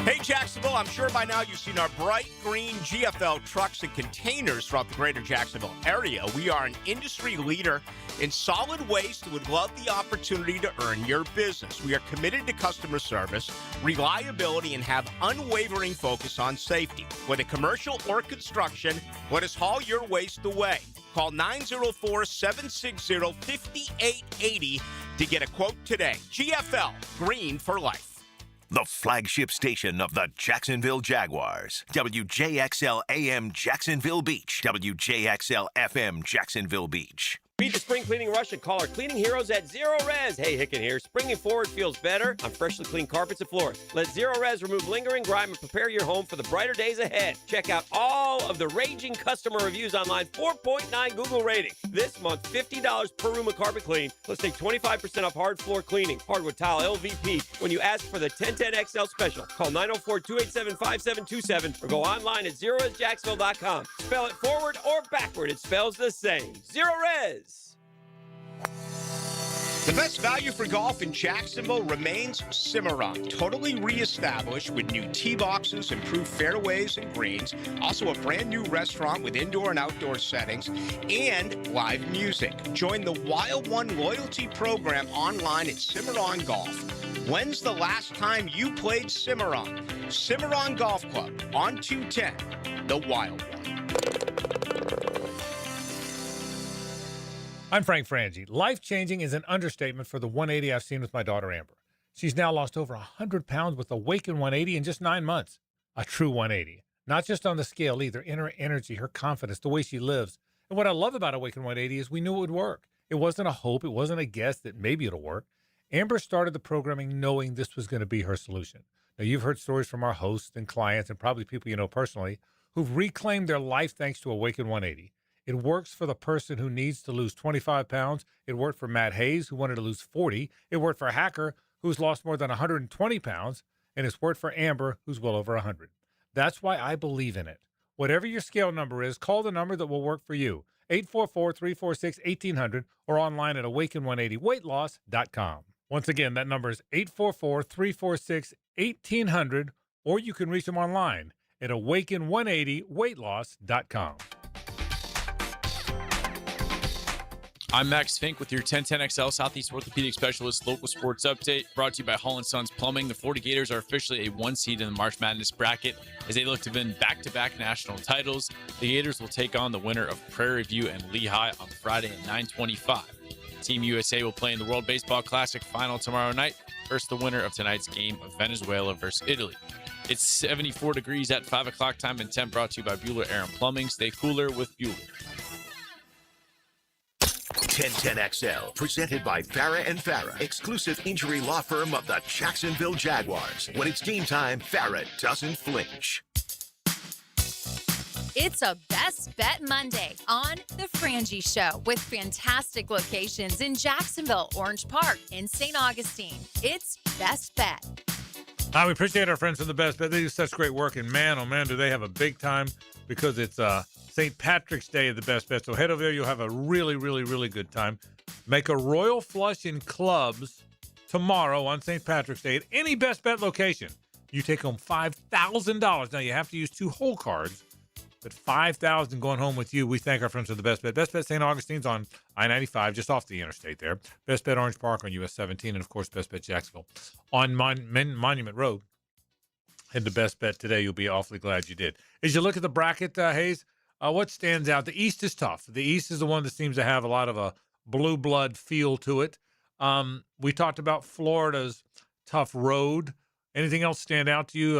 Hey, Jacksonville, I'm sure by now you've seen our bright green GFL trucks and containers throughout the greater Jacksonville area. We are an industry leader in solid waste and would love the opportunity to earn your business. We are committed to customer service, reliability, and have unwavering focus on safety. Whether commercial or construction, let us haul your waste away. Call 904-760-5880 to get a quote today. GFL, green for life. The flagship station of the Jacksonville Jaguars. WJXL AM Jacksonville Beach. WJXL FM Jacksonville Beach. Beat the spring cleaning rush and call our cleaning heroes at Zero Res. Hey, Hicken here. Springing forward feels better on freshly cleaned carpets and floors. Let Zero Res remove lingering grime and prepare your home for the brighter days ahead. Check out all of the raging customer reviews online. 4.9 Google rating. This month, $50 per room of carpet clean. Let's take 25% off hard floor cleaning. Hardwood tile LVP when you ask for the 1010XL special. Call 904-287-5727 or go online at ZeroResJacksonville.com. Spell it forward or backward. It spells the same. Zero Res. The best value for golf in Jacksonville remains Cimarron. Totally reestablished with new tee boxes, improved fairways and greens, also a brand new restaurant with indoor and outdoor settings, and live music. Join the Wild One loyalty program online at Cimarron Golf. When's the last time you played Cimarron? Cimarron Golf Club on 210, the Wild One. I'm Frank Frangie. Life-changing is an understatement for the 180 I've seen with my daughter, Amber. She's now lost over 100 pounds with Awaken 180 in just 9 months. A true 180. Not just on the scale either, in her energy, her confidence, the way she lives. And what I love about Awaken 180 is we knew it would work. It wasn't a hope. It wasn't a guess that maybe it'll work. Amber started the programming knowing this was going to be her solution. Now, you've heard stories from our hosts and clients and probably people you know personally who've reclaimed their life thanks to Awaken 180. It works for the person who needs to lose 25 pounds. It worked for Matt Hayes, who wanted to lose 40. It worked for Hacker, who's lost more than 120 pounds. And it's worked for Amber, who's well over 100. That's why I believe in it. Whatever your scale number is, call the number that will work for you. 844-346-1800 or online at awaken180weightloss.com. Once again, that number is 844-346-1800 or you can reach them online at awaken180weightloss.com. I'm Max Fink with your 1010XL Southeast Orthopedic Specialist local sports update brought to you by Hall & Sons Plumbing. The Florida Gators are officially a 1 seed in the March Madness bracket as they look to win back-to-back national titles. The Gators will take on the winner of Prairie View and Lehigh on Friday at 9:25. Team USA will play in the World Baseball Classic final tomorrow night versus the winner of tonight's game of Venezuela versus Italy. It's 74 degrees at 5 o'clock time and temp brought to you by Bueller Air & Plumbing. Stay cooler with Bueller. 1010XL, presented by Farah and Farah, exclusive injury law firm of the Jacksonville Jaguars. When it's game time, Farah doesn't flinch. It's a Best Bet Monday on The Frangie Show with fantastic locations in Jacksonville, Orange Park, and St. Augustine. It's Best Bet. We appreciate our friends from the Best Bet. They do such great work, and man, oh man, do they have a big time because it's St. Patrick's Day at the Best Bet. So head over there. You'll have a really, really, really good time. Make a royal flush in clubs tomorrow on St. Patrick's Day at any Best Bet location. You take home $5,000. Now, you have to use 2 whole cards, but $5,000 going home with you. We thank our friends at the Best Bet. Best Bet St. Augustine's on I-95, just off the interstate there. Best Bet Orange Park on US 17, and, of course, Best Bet Jacksonville on Monument Road. Head to Best Bet today. You'll be awfully glad you did. As you look at the bracket, Hayes, what stands out? The East is tough. The East is the one that seems to have a lot of a blue blood feel to it. We talked about Florida's tough road. Anything else stand out to you,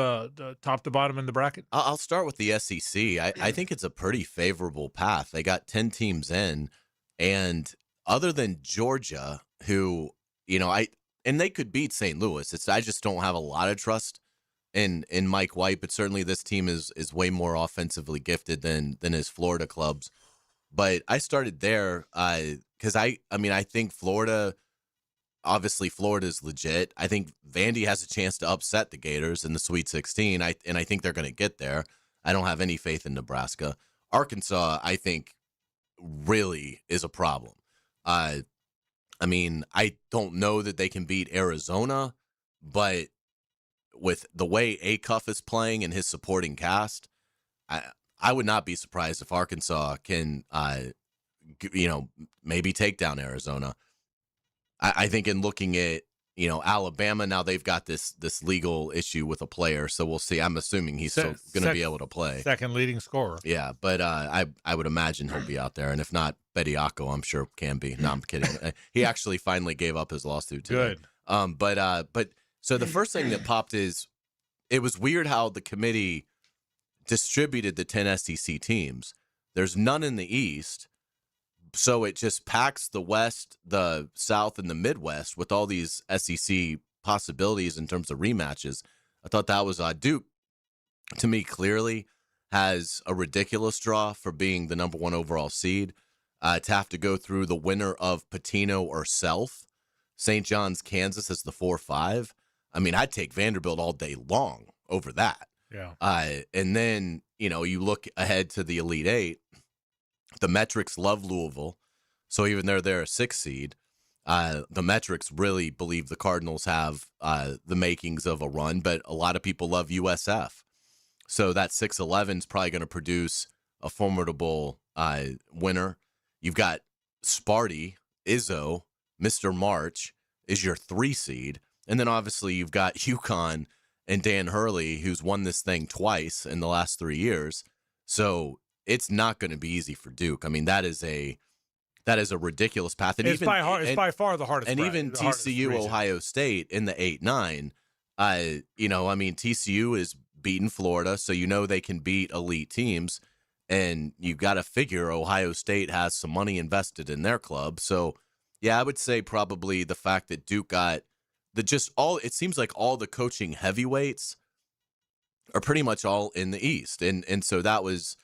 top to bottom in the bracket? I'll start with the SEC. I think it's a pretty favorable path. They got 10 teams in, and other than Georgia, who, and they could beat St. Louis. I just don't have a lot of trust in Mike White, but certainly this team is way more offensively gifted than his Florida clubs. But I started there because I think Florida. Obviously, Florida's legit. I think Vandy has a chance to upset the Gators in the Sweet 16, and I think they're going to get there. I don't have any faith in Nebraska. Arkansas, I think, really is a problem. I don't know that they can beat Arizona, but with the way Acuff is playing and his supporting cast, I would not be surprised if Arkansas can, maybe take down Arizona. I think in looking at, Alabama, now they've got this legal issue with a player, so we'll see. I'm assuming he's still going to be able to play. Second leading scorer. Yeah, but I would imagine he'll be out there, and if not, Bediako, I'm sure can be. No, I'm kidding. He actually finally gave up his lawsuit today. Good. But so the first thing that popped is it was weird how the committee distributed the 10 SEC teams. There's none in the East. So it just packs the West, the South, and the Midwest with all these SEC possibilities in terms of rematches. I thought that was odd. Duke, to me, clearly has a ridiculous draw for being the number 1 overall seed. To have to go through the winner of Patino or Self, St. John's, Kansas as the 4-5. I mean, I'd take Vanderbilt all day long over that. Yeah. And then, you look ahead to the Elite Eight. The metrics love Louisville, so even though they're a 6 seed, the metrics really believe the Cardinals have the makings of a run, but a lot of people love USF. So that 6-11 is probably going to produce a formidable winner. You've got Sparty, Izzo, Mr. March is your 3 seed, and then obviously you've got UConn and Dan Hurley, who's won this thing twice in the last 3 years. So it's not going to be easy for Duke. I mean, that is a ridiculous path. And it's by far the hardest. And even TCU, Ohio State in the 8-9. TCU is beating Florida, so they can beat elite teams. And you've got to figure Ohio State has some money invested in their club. So, yeah, I would say probably the fact that Duke got it seems like all the coaching heavyweights are pretty much all in the East. And so that was,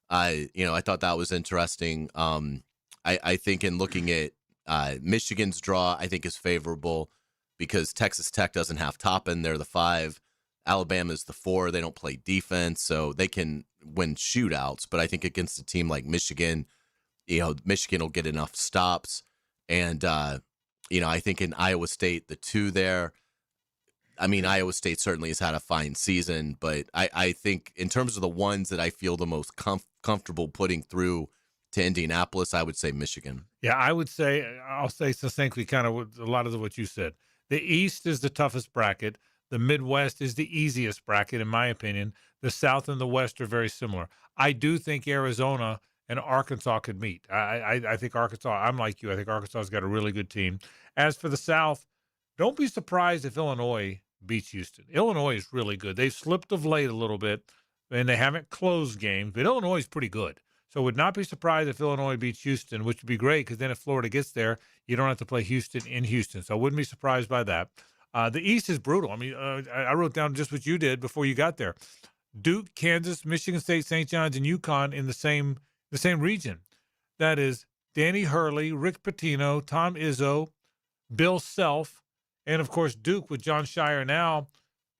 I thought that was interesting. I think in looking at Michigan's draw, I think is favorable because Texas Tech doesn't have Toppin. They're the 5. Alabama's the 4. They don't play defense, so they can win shootouts. But I think against a team like Michigan, Michigan will get enough stops. And, I think in Iowa State, the 2 there, Iowa State certainly has had a fine season, but I think in terms of the ones that I feel the most comfortable putting through to Indianapolis, I would say Michigan. Yeah, I'll say succinctly kind of a lot of what you said. The East is the toughest bracket. The Midwest is the easiest bracket, in my opinion. The South and the West are very similar. I do think Arizona and Arkansas could meet. I think Arkansas, I'm like you, I think Arkansas's got a really good team. As for the South, don't be surprised if Illinois beats Houston. Illinois is really good. They've slipped of late a little bit, and they haven't closed games, but Illinois is pretty good. So would not be surprised if Illinois beats Houston, which would be great because then if Florida gets there, you don't have to play Houston in Houston. So I wouldn't be surprised by that. The East is brutal. I wrote down just what you did before you got there. Duke, Kansas, Michigan State, St. John's, and UConn in the same region. That is Danny Hurley, Rick Pitino, Tom Izzo, Bill Self, and of course Duke with John Shire now.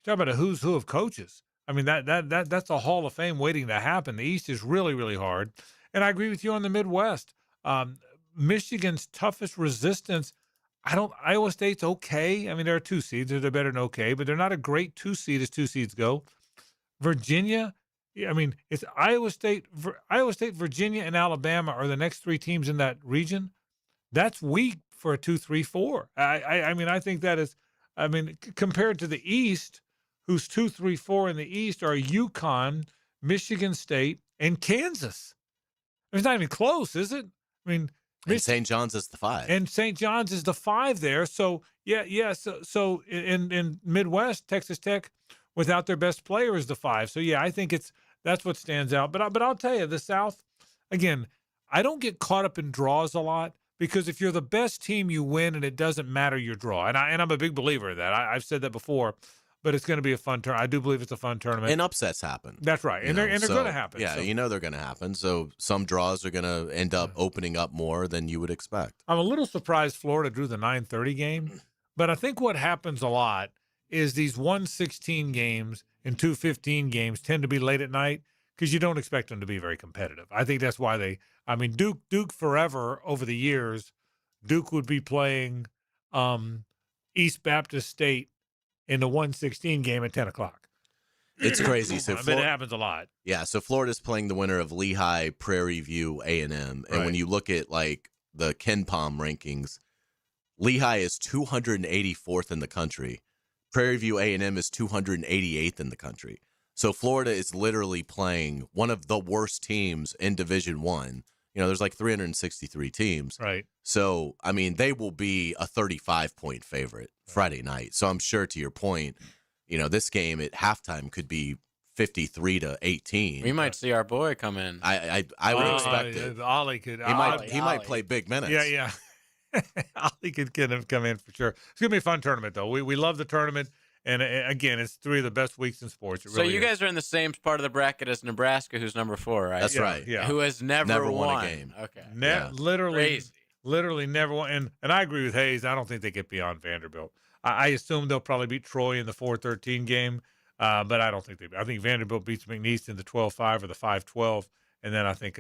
Talk about a who's who of coaches. That's a Hall of Fame waiting to happen. The East is really, really hard. And I agree with you on the Midwest. Michigan's toughest resistance, Iowa State's okay. There are 2 seeds. They're better than okay, but they're not a great 2 seed as 2 seeds go. Virginia, it's Iowa State, Virginia, and Alabama are the next 3 teams in that region. That's weak for a 2-3-4. I think that is, compared to the East, who's 2-3-4 in the East are UConn, Michigan State, and Kansas. It's not even close, is it? And St. John's is the 5. And St. John's is the 5 there. So, yeah. So in Midwest, Texas Tech, without their best player, is the 5. So, yeah, I think that's what stands out. But I'll tell you, the South, again, I don't get caught up in draws a lot, because if you're the best team, you win, and it doesn't matter your draw. And I'm a big believer of that. I've said that before, but it's going to be a fun tournament. I do believe it's a fun tournament. And upsets happen. That's right, and they're going to happen. Yeah, so. they're going to happen. So some draws are going to end up opening up more than you would expect. I'm a little surprised Florida drew the 9:30 game, but I think what happens a lot is these 1:16 games and 2:15 games tend to be late at night because you don't expect them to be very competitive. I think that's why Duke forever over the years, Duke would be playing East Baptist State in the 1:16 game at 10 o'clock. It's crazy. So it happens a lot. Yeah, so Florida's playing the winner of Lehigh, Prairie View, A&M. And Right. when you look at, like, the KenPom rankings, Lehigh is 284th in the country. Prairie View A&M is 288th in the country. So Florida is literally playing one of the worst teams in Division I. There's like 363 teams. Right. So, they will be a 35-point favorite Friday night. So I'm sure, to your point, this game at halftime could be 53-18. We might see our boy come in. I would expect it. Ollie could. He might play big minutes. Yeah. Ollie could get him come in for sure. It's gonna be a fun tournament, though. We love the tournament, and again, it's 3 of the best weeks in sports. It So really you is. guys are in the same part of the bracket as Nebraska, who's number 4, right? That's right. Yeah. Who has never won a game. Okay. Literally never won. And I agree with Hayes. I don't think they get beyond Vanderbilt. I assume they'll probably beat Troy in the 4-13 game, but I don't think I think Vanderbilt beats McNeese in the 12-5 or the 5-12. And then I think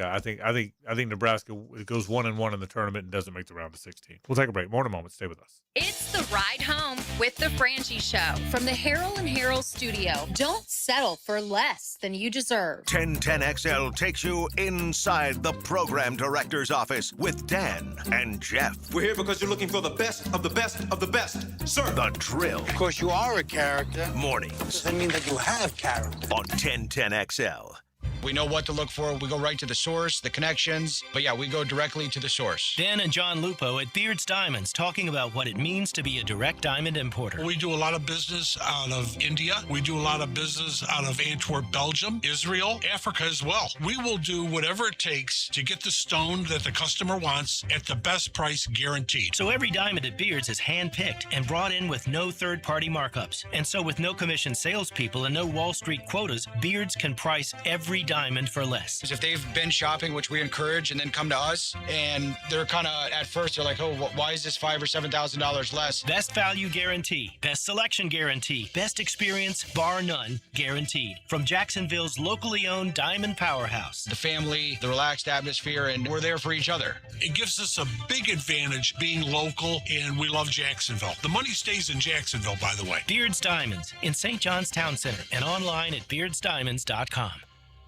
Nebraska goes 1-1 in the tournament and doesn't make the round of 16. We'll take a break. More in a moment. Stay with us. It's the ride home with the Frangie Show from the Harold and Harold studio. Don't settle for less than you deserve. 1010XL takes you inside the program director's office with Dan and Jeff. We're here because you're looking for the best of the best of the best, sir. The Drill. Of course, you are a character. Mornings. Doesn't mean that you have character. On 1010XL. We know what to look for. We go right to the source, the connections. But yeah, we go directly to the source. Dan and John Lupo at Beards Diamonds talking about what it means to be a direct diamond importer. We do a lot of business out of India. We do a lot of business out of Antwerp, Belgium, Israel, Africa as well. We will do whatever it takes to get the stone that the customer wants at the best price guaranteed. So every diamond at Beards is hand-picked and brought in with no third-party markups. And so with no commission salespeople and no Wall Street quotas, Beards can price every diamond for less. If they've been shopping, which we encourage, and then come to us, and they're kind of, at first, they're like, oh, why is this $5,000 or $7,000 less? Best value guarantee, best selection guarantee, best experience, bar none, guaranteed. From Jacksonville's locally owned diamond powerhouse. The family, the relaxed atmosphere, and we're there for each other. It gives us a big advantage being local, and we love Jacksonville. The money stays in Jacksonville, by the way. Beards Diamonds in St. John's Town Center and online at beardsdiamonds.com.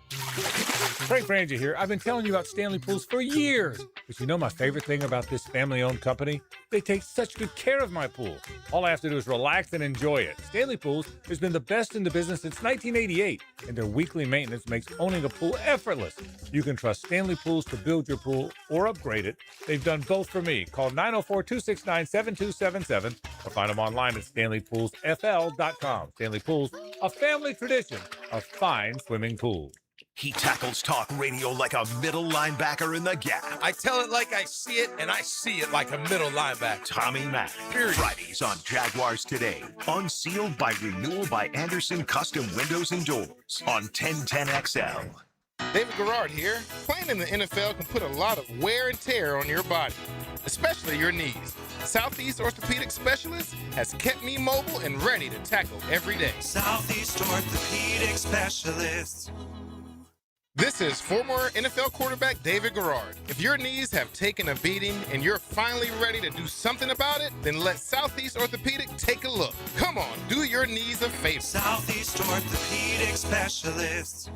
Frank Frangie here. I've been telling you about Stanley Pools for years. But you know my favorite thing about this family-owned company? They take such good care of my pool. All I have to do is relax and enjoy it. Stanley Pools has been the best in the business since 1988, and their weekly maintenance makes owning a pool effortless. You can trust Stanley Pools to build your pool or upgrade it. They've done both for me. Call 904-269-7277 or find them online at StanleyPoolsFL.com. Stanley Pools, a family tradition of fine swimming pools. He tackles talk radio like a middle linebacker in the gap. I tell it like I see it, and I see it like a middle linebacker. Tommy Mack. Fridays on Jaguars Today. Unsealed by Renewal by Anderson Custom Windows and Doors on 1010XL. David Garrard here. Playing in the NFL can put a lot of wear and tear on your body, especially your knees. Southeast Orthopedic Specialist has kept me mobile and ready to tackle every day. Southeast Orthopedic Specialist. This is former NFL quarterback David Garrard. If your knees have taken a beating and you're finally ready to do something about it, then let Southeast Orthopedic take a look. Come on, do your knees a favor. Southeast Orthopedic Specialists.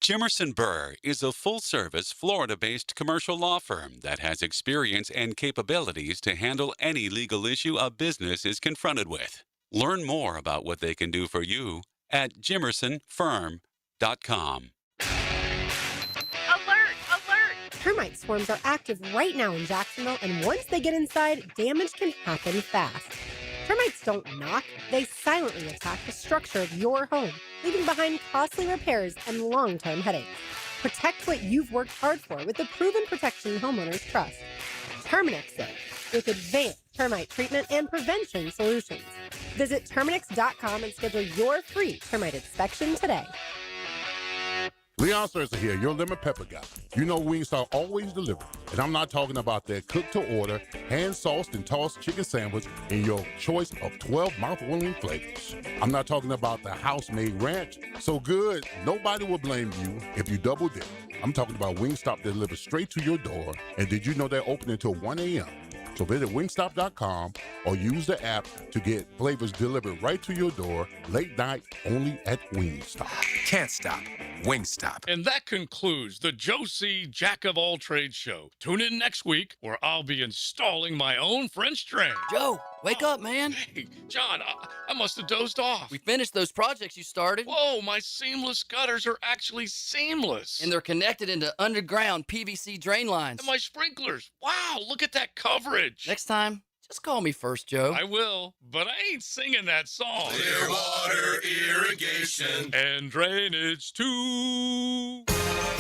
Jimerson Burr is a full-service, Florida-based commercial law firm that has experience and capabilities to handle any legal issue a business is confronted with. Learn more about what they can do for you at jimersonfirm.com. Termite swarms are active right now in Jacksonville, and once they get inside, damage can happen fast. Termites don't knock, they silently attack the structure of your home, leaving behind costly repairs and long-term headaches. Protect what you've worked hard for with the proven protection homeowners trust. Terminix is, with advanced termite treatment and prevention solutions. Visit Terminix.com and schedule your free termite inspection today. Leon Serza here, your lemon pepper guy. You know Wingstop always delivers, and I'm not talking about that cooked-to-order, hand-sauced and tossed chicken sandwich in your choice of 12 mouth-watering flavors. I'm not talking about the house-made ranch, so good nobody will blame you if you double dip. I'm talking about Wingstop that delivers straight to your door, and did you know they're open until 1 a.m.? So visit wingstop.com or use the app to get flavors delivered right to your door late night only at Wingstop. Can't stop. Wingstop. And that concludes the Joe C. Jack of All Trades show. Tune in next week where I'll be installing my own French drain. Joe, wake up, man. Hey, John, I must have dozed off. We finished those projects you started. Whoa, my seamless gutters are actually seamless. And they're connected into underground PVC drain lines. And my sprinklers. Wow, look at that coverage. Next time, just call me first, Joe. I will, but I ain't singing that song. Clearwater irrigation and drainage too.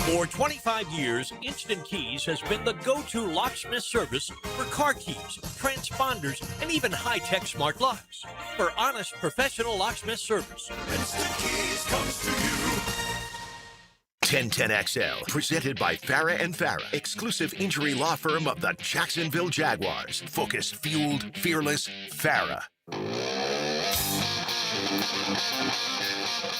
For 25 years, Instant Keys has been the go-to locksmith service for car keys, transponders, and even high-tech smart locks. For honest, professional locksmith service, Instant Keys comes to you. 1010XL, presented by Farah and Farah, exclusive injury law firm of the Jacksonville Jaguars. Focused, fueled, fearless, Farah.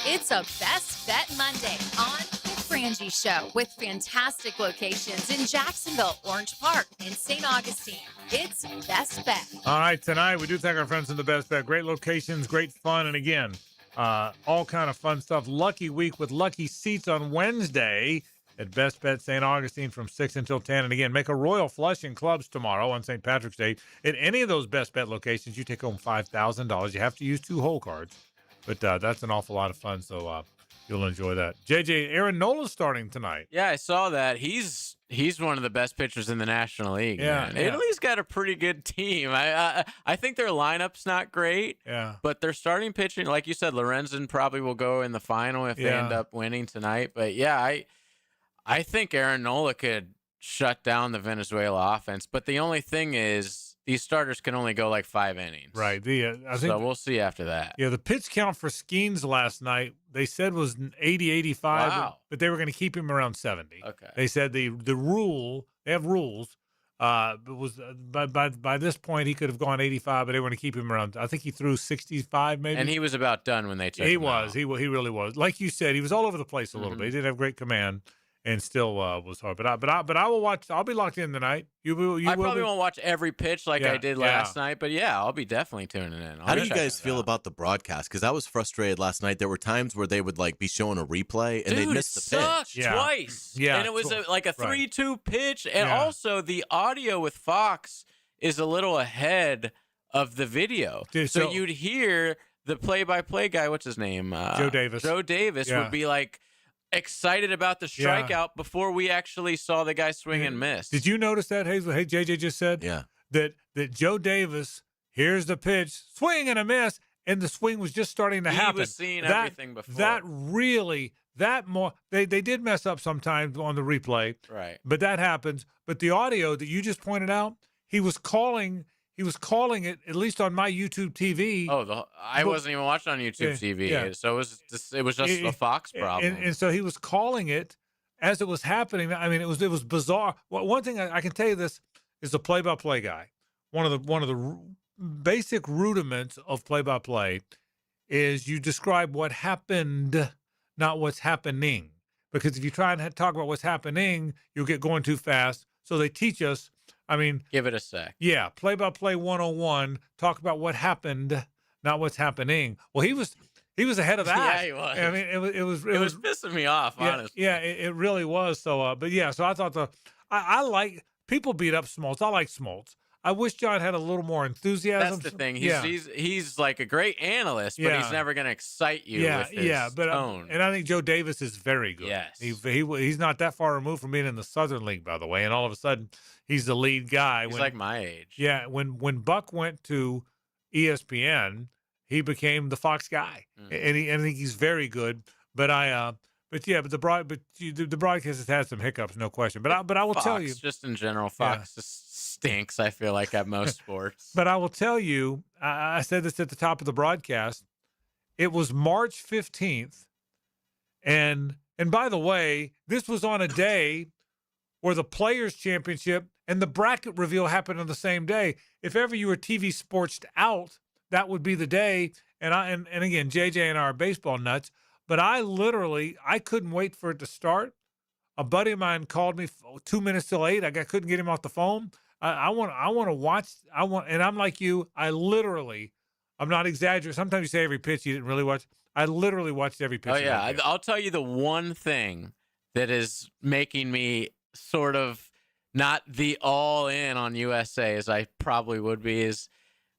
It's a Best Bet Monday on The Frangie Show with fantastic locations in Jacksonville, Orange Park, and St. Augustine. It's Best Bet. All right, tonight we do thank our friends in the Best Bet. Great locations, great fun, and again, all kind of fun stuff. Lucky week with lucky seats on Wednesday at Best Bet St. Augustine from 6 until 10. And again, make a Royal Flush in clubs tomorrow on St. Patrick's Day. At any of those Best Bet locations, you take home $5,000. You have to use 2 hole cards, but that's an awful lot of fun, so you'll enjoy that. JJ, Aaron Nola's starting tonight. Yeah, I saw that. He's one of the best pitchers in the National League. Yeah, man. yeah. Italy's got a pretty good team. I think their lineup's not great. Yeah. But their starting pitching, like you said, Lorenzen probably will go in the final if they end up winning tonight. But yeah, I think Aaron Nola could shut down the Venezuela offense. But the only thing is, these starters can only go like 5 innings. Right. I think, so we'll see after that. Yeah, the pitch count for Skeens last night, they said was 80, 85, Wow. but they were going to keep him around 70. Okay. They said the rule, they have rules, was by this point he could have gone 85, but they were going to keep him around. I think he threw 65 maybe. And he was about done when they took He him was. out. He really was. Like you said, he was all over the place a little bit. He did have great command and still was hard. But I will watch. I'll be locked in tonight. You I probably won't watch every pitch like Yeah, I did yeah. last night, but yeah, I'll be definitely tuning in. How do you guys feel about the broadcast? Because I was frustrated last night. There were times where they would like be showing a replay and they'd miss the sucked pitch. twice. Yeah, and it was like a right. 3-2 pitch, and Yeah. also the audio with Fox is a little ahead of the video. Dude, so so- you'd hear the play-by-play guy, what's his name? Joe Davis. Joe Davis Yeah. would be like excited about the Yeah. strikeout before we actually saw the guy swing and miss. Did you notice that, Hazel? Hey, JJ just said that Joe Davis, here's the pitch, swing and a miss, and the swing was just starting to He happen. was seeing everything before. They did mess up sometimes on the replay. Right. But that happens. But the audio that you just pointed out, he was calling it, at least on my YouTube TV. Oh, I wasn't even watching on YouTube TV, yeah. so it was just a Fox problem. And so he was calling it as it was happening. I mean, it was bizarre. Well, one thing I can tell you this is the play-by-play guy. One of the basic rudiments of play-by-play is you describe what happened, not what's happening. Because if you try and talk about what's happening, you'll get going too fast. So they teach us. I mean, give it a sec. Yeah, play-by-play 101. Talk about what happened, not what's happening. Well, he was ahead of that. Yeah, he was. I mean, it was pissing me off, honestly. Yeah, it really was. So, but yeah, so I thought I like people beat up Smoltz. I like Smoltz. I wish John had a little more enthusiasm. That's the thing. Yeah. He's like a great analyst, but he's never going to excite you with his tone. And I think Joe Davis is very good. Yes. He's not that far removed from being in the Southern League, by the way. And all of a sudden, he's the lead guy. He's like my age. Yeah. When Buck went to ESPN, he became the Fox guy, and I think he's very good. But the broadcast has had some hiccups, no question. But I will Fox, tell you, just in general, Fox stinks, I feel like, at most sports. But I will tell you, I said this at the top of the broadcast. It was March 15th. And by the way, this was on a day where the Players' Championship and the bracket reveal happened on the same day. If ever you were TV sportsed out, that would be the day. And again, JJ and I are baseball nuts, but I couldn't wait for it to start. A buddy of mine called me 2 minutes till 8. I couldn't get him off the phone. I want to watch. And I'm like you. I'm not exaggerating. Sometimes you say every pitch you didn't really watch. I literally watched every pitch. Oh yeah, I'll tell you the one thing that is making me sort of not the all in on USA as I probably would be is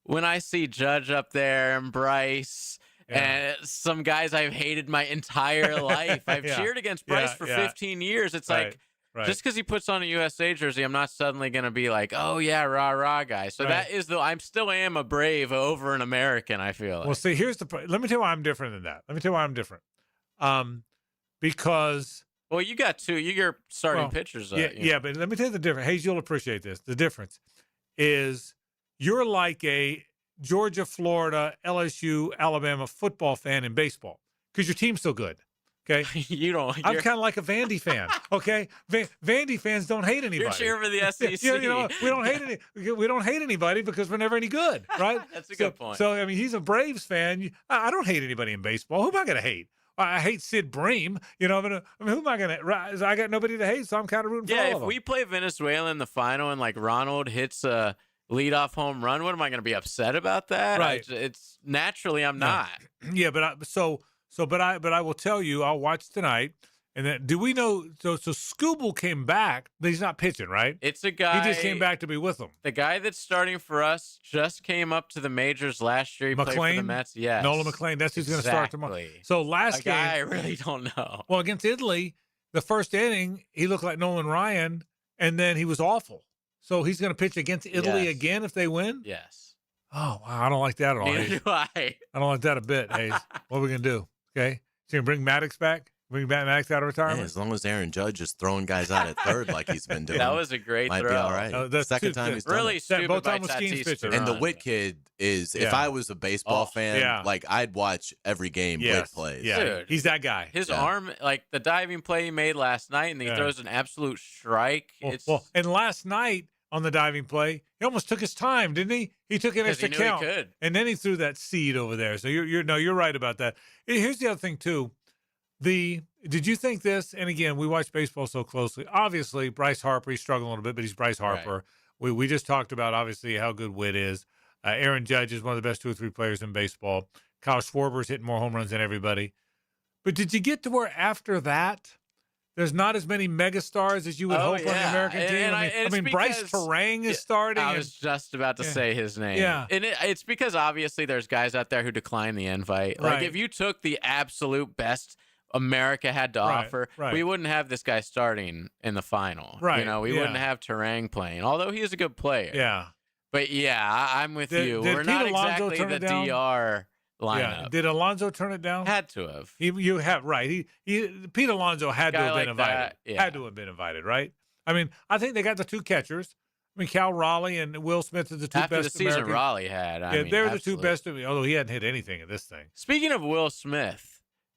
when I see Judge up there and Bryce. And some guys I've hated my entire life. I've cheered against Bryce for 15 years. It's like, just because he puts on a USA jersey, I'm not suddenly going to be like, oh, yeah, rah guy. So that is I still am a Brave over an American, I feel like. Well, see, let me tell you why I'm different than that. Let me tell you why I'm different. Because. Well, you got two. You're starting pitchers. Yeah, but let me tell you the difference. Hayes, you'll appreciate this. The difference is you're like a Georgia, Florida, LSU, Alabama football fan in baseball because your team's so good. Okay, I'm kind of like a Vandy fan. Okay, Vandy fans don't hate anybody. You're cheering for the SEC. We don't hate anybody because we're never any good, right? That's a good point. So I mean, he's a Braves fan. I don't hate anybody in baseball. Who am I going to hate? I hate Sid Bream. I mean, who am I going to? I got nobody to hate, so I'm kind of rooting for all of them. Yeah, if we play Venezuela in the final and like Ronald hits a leadoff home run, what am I going to be upset about that? Right. It's naturally I'm not. Yeah, but I will tell you, I'll watch tonight. And then, do we know? So Scooble came back, but he's not pitching, right? It's a guy. He just came back to be with them. The guy that's starting for us just came up to the majors last year. He played for the Mets. Yes, Nolan McLean. That's who's going to start tomorrow. So last game, I really don't know. Well, against Italy, the first inning, he looked like Nolan Ryan, and then he was awful. So he's going to pitch against Italy again if they win? Yes. Oh, wow. I don't like that at all. Neither do I. I don't like that a bit, Hayes. What are we going to do? Okay. So you going to bring Maddox back? Bring Maddox out of retirement? Yeah, as long as Aaron Judge is throwing guys out at third like he's been doing. That was a great might throw. Be all right. Second time he's done really it. stupid both by time Tatis pitching. And the Witt kid is, if I was a baseball fan, like I'd watch every game Witt plays. Yeah, dude, he's that guy. His arm, like the diving play he made last night, and he throws an absolute strike. And last night on the diving play, he almost took his time, didn't he? He took an extra count, he could. And then he threw that seed over there. So you're right about that. Here's the other thing too. Did you think this? And again, we watch baseball so closely. Obviously, Bryce Harper, he's struggling a little bit, but he's Bryce Harper. Right. We just talked about, obviously, how good Witt is. Aaron Judge is one of the best 2 or 3 players in baseball. Kyle Schwarber's hitting more home runs than everybody. But did you get to where after that, there's not as many megastars as you would hope on the American team? I mean, Bryce Terang is starting. I was just about to say his name. Yeah. And it's because, obviously, there's guys out there who decline the invite. Like, if you took the absolute best America had to offer, we wouldn't have this guy starting in the final. Right. We wouldn't have Terang playing, although he is a good player. Yeah. But yeah, I'm with you. We're not exactly the DR lineup. Yeah. Did Alonso turn it down? Had to have. You have right. Pete Alonso had to have been invited. Had to have been invited, right? I mean, I think they got the 2 catchers. I mean, Cal Raleigh and Will Smith are the 2 After best the season Americans. Raleigh had. They're the 2 best. Although he hadn't hit anything in this thing. Speaking of Will Smith,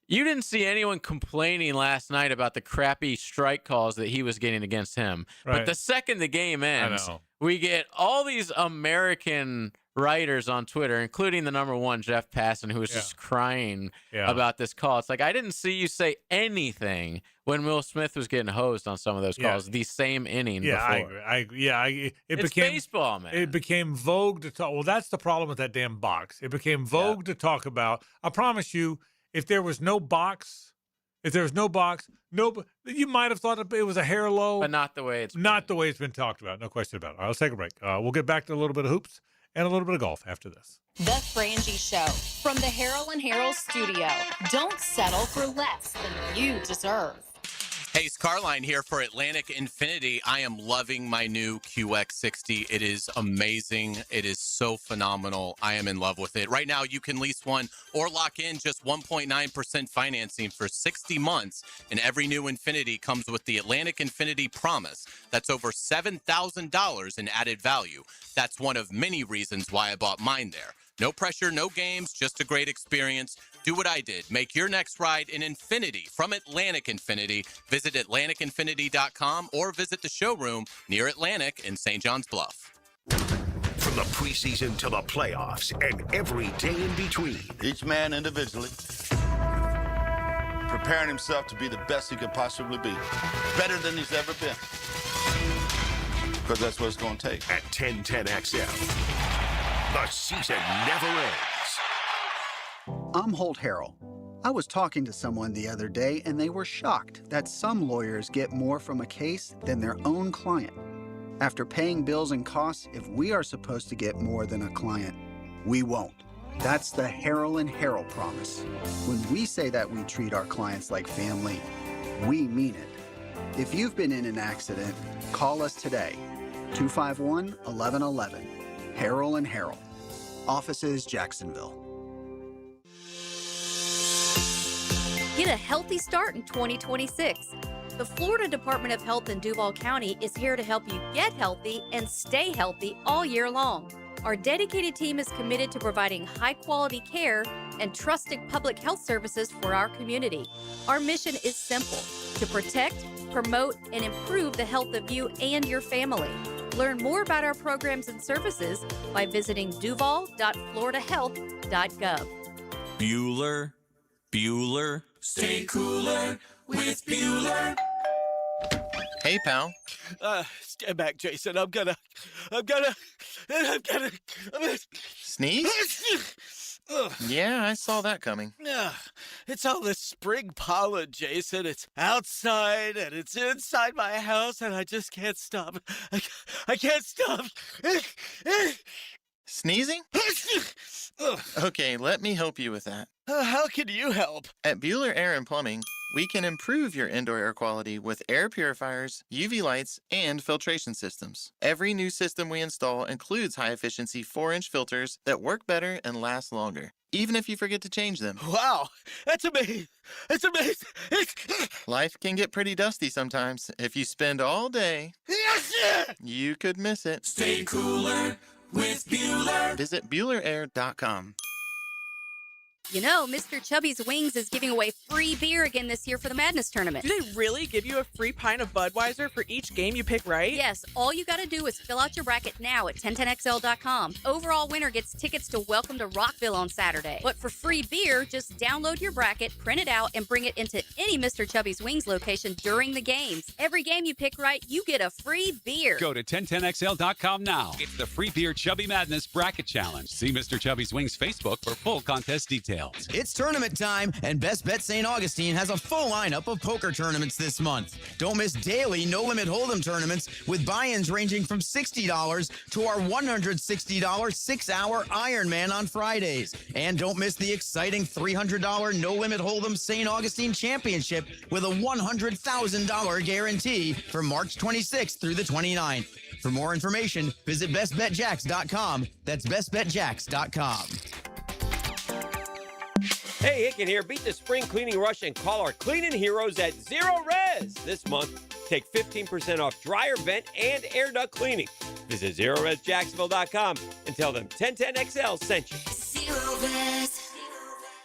you didn't see anyone complaining last night about the crappy strike calls that he was getting against him. Right. But the second the game ends, we get all these American writers on Twitter, including the #1, Jeff Passan, who was just crying about this call. It's like, I didn't see you say anything when Will Smith was getting hosed on some of those calls the same inning before. I agree. It it's became baseball, man. It became vogue to talk. Well, that's the problem with that damn box. It became vogue to talk about. I promise you, if there was no box, you might have thought it was a hair low. But not the way it's been talked about. No question about it. All right, let's take a break. We'll get back to a little bit of hoops and a little bit of golf after this. The Frangie Show from the Harold and Harold studio. Don't settle for less than you deserve. Hey, it's Carline here for Atlantic Infinity. I am loving my new QX60. It is amazing. It is so phenomenal. I am in love with it. Right now, you can lease one or lock in just 1.9% financing for 60 months. And every new Infinity comes with the Atlantic Infinity Promise. That's over $7,000 in added value. That's one of many reasons why I bought mine there. No pressure, no games, just a great experience. Do what I did. Make your next ride an Infinity from Atlantic Infinity. Visit AtlanticInfinity.com or visit the showroom near Atlantic in St. John's Bluff. From the preseason to the playoffs and every day in between. Each man individually preparing himself to be the best he could possibly be. Better than he's ever been. Because that's what it's going to take. At 1010XL. The season never ends. I'm Holt Harrell. I was talking to someone the other day, and they were shocked that some lawyers get more from a case than their own client. After paying bills and costs, if we are supposed to get more than a client, we won't. That's the Harrell and Harrell promise. When we say that we treat our clients like family, we mean it. If you've been in an accident, call us today. 251-1111. Harrell and Harrell. Offices, Jacksonville. Get a healthy start in 2026. The Florida Department of Health in Duval County is here to help you get healthy and stay healthy all year long. Our dedicated team is committed to providing high-quality care and trusted public health services for our community. Our mission is simple: to protect, promote, and improve the health of you and your family. Learn more about our programs and services by visiting duval.floridahealth.gov. Bueller. Stay cooler with Bueller. Hey, pal. Stand back, Jason. I'm gonna Sneeze? Yeah, I saw that coming. It's all this spring pollen, Jason. It's outside and it's inside my house, and I just can't stop. I can't stop. Sneezing? Okay, let me help you with that. How can you help? At Bueller Air and Plumbing, we can improve your indoor air quality with air purifiers, UV lights, and filtration systems. Every new system we install includes high-efficiency 4-inch filters that work better and last longer, even if you forget to change them. Wow, that's amazing. That's amazing. Life can get pretty dusty sometimes. If you spend all day, you could miss it. Stay cooler with Bueller. Visit BuellerAir.com. You know, Mr. Chubby's Wings is giving away free beer again this year for the Madness Tournament. Do they really give you a free pint of Budweiser for each game you pick right? Yes, all you gotta do is fill out your bracket now at 1010XL.com. Overall winner gets tickets to Welcome to Rockville on Saturday. But for free beer, just download your bracket, print it out, and bring it into any Mr. Chubby's Wings location during the games. Every game you pick right, you get a free beer. Go to 1010XL.com now. It's the Free Beer Chubby Madness Bracket Challenge. See Mr. Chubby's Wings Facebook for full contest details. It's tournament time, and Best Bet St. Augustine has a full lineup of poker tournaments this month. Don't miss daily no-limit hold'em tournaments with buy-ins ranging from $60 to our $160 6-hour Ironman on Fridays. And don't miss the exciting $300 no-limit hold'em St. Augustine Championship with a $100,000 guarantee from March 26th through the 29th. For more information, visit bestbetjacks.com. That's bestbetjacks.com. Hey, Hicken here. Beat the spring cleaning rush and call our cleaning heroes at Zero Res. This month, take 15% off dryer, vent, and air duct cleaning. Visit ZeroResJacksonville.com and tell them 1010XL sent you. Zero Res.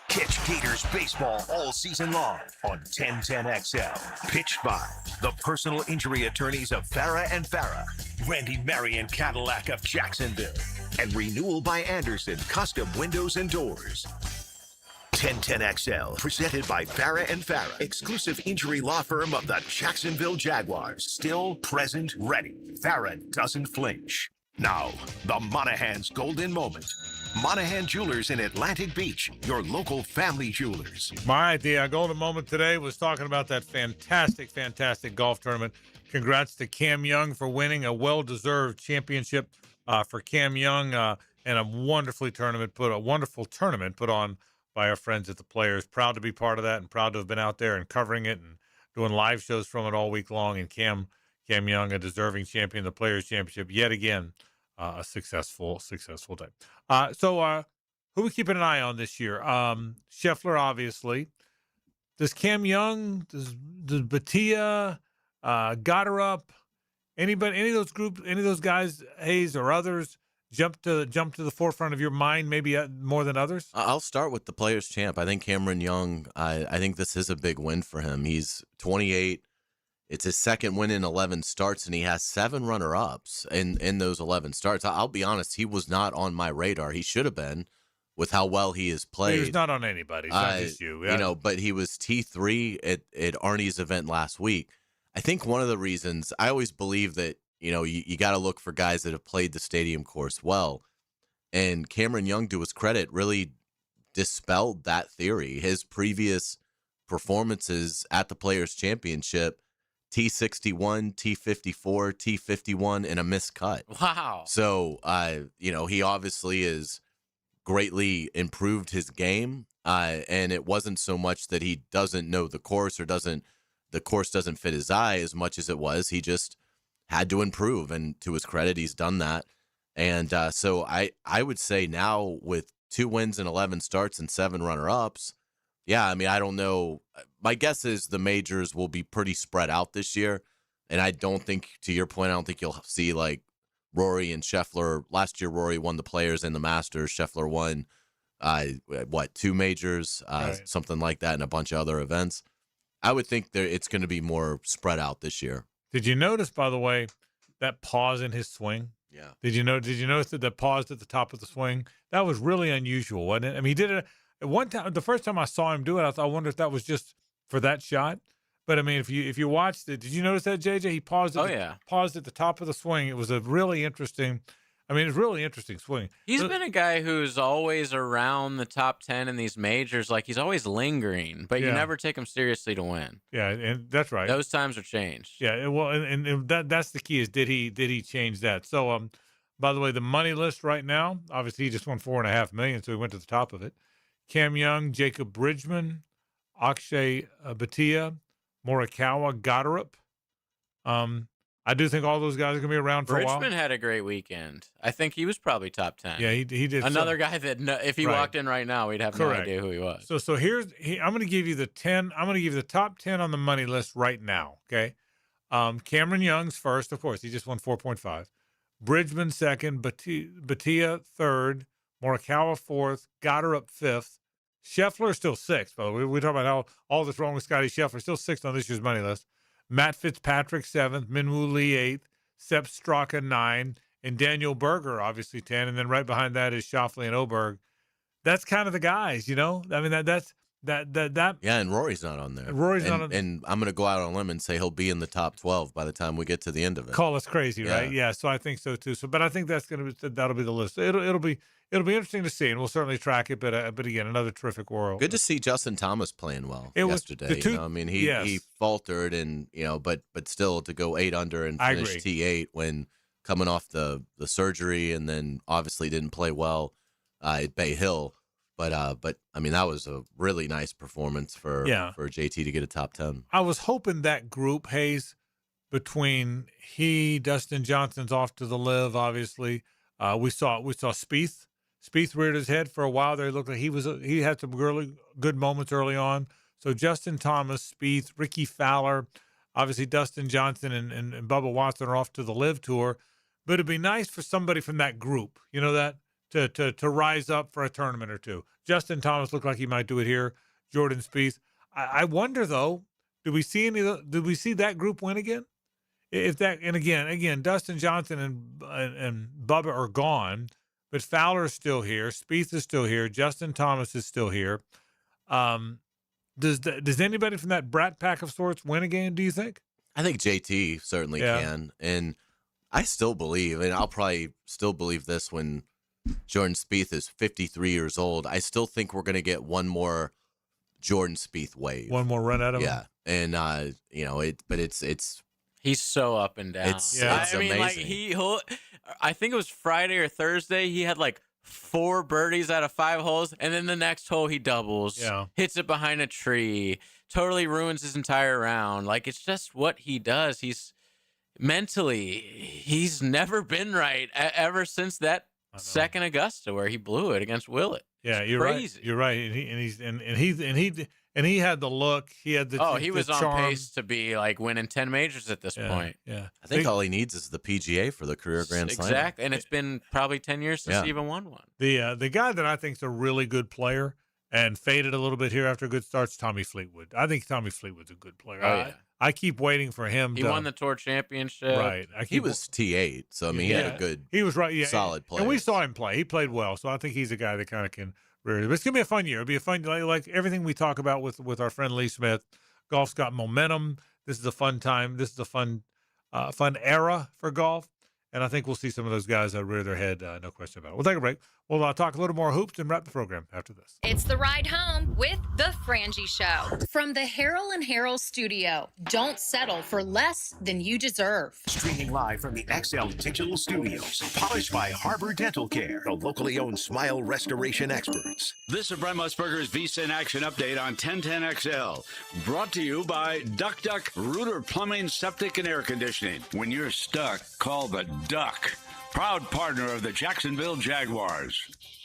Catch Gators baseball all season long on 1010XL. Pitched by the personal injury attorneys of Farah and Farah, Randy Marion Cadillac of Jacksonville, and Renewal by Anderson Custom Windows and Doors. 1010XL, presented by Farah and Farah, exclusive injury law firm of the Jacksonville Jaguars. Still, present, ready. Farah doesn't flinch. Now, the Monahan's golden moment. Monahan Jewelers in Atlantic Beach, your local family jewelers. My idea, golden moment today, was talking about that fantastic golf tournament. Congrats to Cam Young for winning a well-deserved championship for Cam Young, and a wonderful tournament put on by our friends at the Players. Proud to be part of that and proud to have been out there and covering it and doing live shows from it all week long. And Cam Young, a deserving champion, the Players Championship, yet again, a successful day. So who are we keeping an eye on this year? Scheffler, obviously. Does Cam Young, does Batia, Gotterup, any of those guys, Hayes or others, jump to the forefront of your mind, maybe more than others? I'll start with the Players Champ. I think Cameron Young, I think this is a big win for him. He's 28. It's his second win in 11 starts, and he has 7 runner-ups in those 11 starts. I'll be honest, he was not on my radar. He should have been with how well he has played. He was not on anybody's, not just you. Yeah. But he was T3 at Arnie's event last week. I think one of the reasons, I always believe that, you got to look for guys that have played the stadium course well. And Cameron Young, to his credit, really dispelled that theory. His previous performances at the Players Championship, T61, T54, T51, and a missed cut. Wow. So, he obviously is greatly improved his game. And it wasn't so much that he doesn't know the course or the course doesn't fit his eye as much as it was. He just had to improve. And to his credit, he's done that. And so I would say now with 2 wins and 11 starts and 7 runner-ups, yeah, I mean, I don't know. My guess is the majors will be pretty spread out this year. And I don't think, to your point, I don't think you'll see like Rory and Scheffler. Last year, Rory won the Players and the Masters. Scheffler won, 2 majors, Right. something like that, and a bunch of other events. I would think it's going to be more spread out this year. Did you notice, by the way, that pause in his swing? Yeah. Did you notice that pause at the top of the swing? That was really unusual, wasn't it? I mean, he did it at one time. The first time I saw him do it, I wonder if that was just for that shot. But I mean, if you watched it, did you notice that, JJ? He paused. Paused at the top of the swing. It was a really interesting. I mean, it's really interesting swing. He's been a guy who's always around the top 10 in these majors. Like, he's always lingering, but you Yeah. never take him seriously to win. Yeah, and that's right. Those times are changed. Yeah, well, and that's the key is did he change that? So, by the way, the money list right now, obviously he just won $4.5 million, so he went to the top of it. Cam Young, Jacob Bridgman, Akshay Bhatia, Morikawa, Gotterup. I do think all those guys are going to be around for a while. Bridgman had a great weekend. I think he was probably top 10. Yeah, he did. Another guy that if he Right. walked in right now, we'd have Correct. no idea who he was. So I'm going to give you the 10. I'm going to give you the top 10 on the money list right now. Okay. Cameron Young's first, of course. He just won 4.5. Bridgman second, Bhatia third, Morikawa fourth, Gotterup fifth. Scheffler still sixth, by the way. We talk about how all that's wrong with Scotty Scheffler. Still sixth on this year's money list. Matt Fitzpatrick, 7th. Minwoo Lee, 8th. Sepp Straka, 9. And Daniel Berger, obviously, 10. And then right behind that is Schauffele and Oberg. That's kind of the guys, I mean, that's. Yeah, and Rory's not on there. Rory's not on. And I'm going to go out on a limb and say he'll be in the top 12 by the time we get to the end of it. Call us crazy, Yeah. right? Yeah, so I think so too. So, but I think that'll be the list. It'll be interesting to see, and we'll certainly track it. But again, another terrific world. Good to see Justin Thomas playing well It was yesterday. the two- I mean, yes. he faltered, and but still to go 8 under and I finish agree. T8 when coming off the surgery, and then obviously didn't play well at Bay Hill. But I mean, that was a really nice performance for JT to get a top 10. I was hoping that group, Hayes, between Dustin Johnson's off to the live, obviously. We saw Spieth. Spieth reared his head for a while there. He looked like he had some really good moments early on. So Justin Thomas, Spieth, Ricky Fowler, obviously Dustin Johnson and Bubba Watson are off to the live tour. But it'd be nice for somebody from that group, to rise up for a tournament or two. Justin Thomas looked like he might do it here. Jordan Spieth. I wonder though, do we see that group win again? If that, and again, Dustin Johnson and Bubba are gone, but Fowler is still here. Spieth is still here. Justin Thomas is still here. Does anybody from that brat pack of sorts win again? Do you think? I think JT certainly can, and I still believe, and I'll probably still believe this when Jordan Spieth is 53 years old. I still think we're going to get one more Jordan Spieth wave. One more run at him? Yeah. And, but it's He's so up and down. It's I mean, amazing. like I think it was Friday or Thursday. He had like 4 birdies out of 5 holes, and then the next hole he doubles, hits it behind a tree, totally ruins his entire round. Like, it's just what he does. He's never been right ever since that second Augusta where he blew it against Willett. Yeah, you're crazy. right. You're right. And he had the look. He had the he was charm. on pace to be like winning 10 majors at this point. Yeah, I think all he needs is the PGA for the career Grand Slam. Exactly, and it's been probably 10 years since he even won one. The guy that I think is a really good player and faded a little bit here after good starts, Tommy Fleetwood. I think Tommy Fleetwood's a good player. Oh, yeah. I keep waiting for him. He won the Tour Championship. Right. He was T8, so I mean, he had a good. He was right. Yeah, solid player. And we saw him play. He played well, so I think he's a guy that kind of can. But it's gonna be a fun year. It'll be a fun, like everything we talk about with our friend Lee Smith. Golf's got momentum. This is a fun time. This is a fun era for golf, and I think we'll see some of those guys rear their head. No question about it. We'll take a break. We'll talk a little more hoops and wrap the program after this. It's the ride home with the Frangie Show from the Harrell and Harrell studio. Don't settle for less than you deserve. Streaming live from the XL Digital Studios. Polished by Harbor Dental Care, the locally owned smile restoration experts. This is Brent Musburger's Visa in Action update on 1010XL. Brought to you by Duck Duck Rooter Plumbing, Septic, and Air Conditioning. When you're stuck, call the Duck. Proud partner of the Jacksonville Jaguars.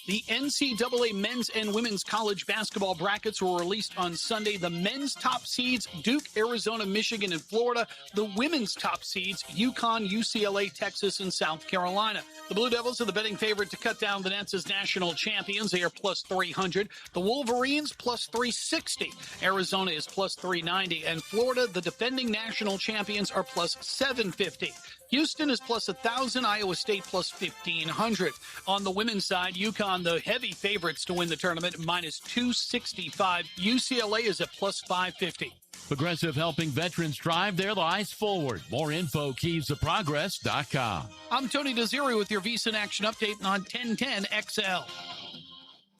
The NCAA men's and women's college basketball brackets were released on Sunday. The men's top seeds, Duke, Arizona, Michigan, and Florida. The women's top seeds, UConn, UCLA, Texas, and South Carolina. The Blue Devils are the betting favorite to cut down the Nets as national champions. They are plus 300. The Wolverines, plus 360. Arizona is plus 390. And Florida, the defending national champions, are plus 750. Houston is plus 1,000, Iowa State plus 1,500. On the women's side, UConn, the heavy favorites to win the tournament, minus 265. UCLA is at plus 550. Progressive helping veterans drive their lives forward. More info, keysofprogress.com. I'm Tony Desiri with your Visa in Action update on 1010XL.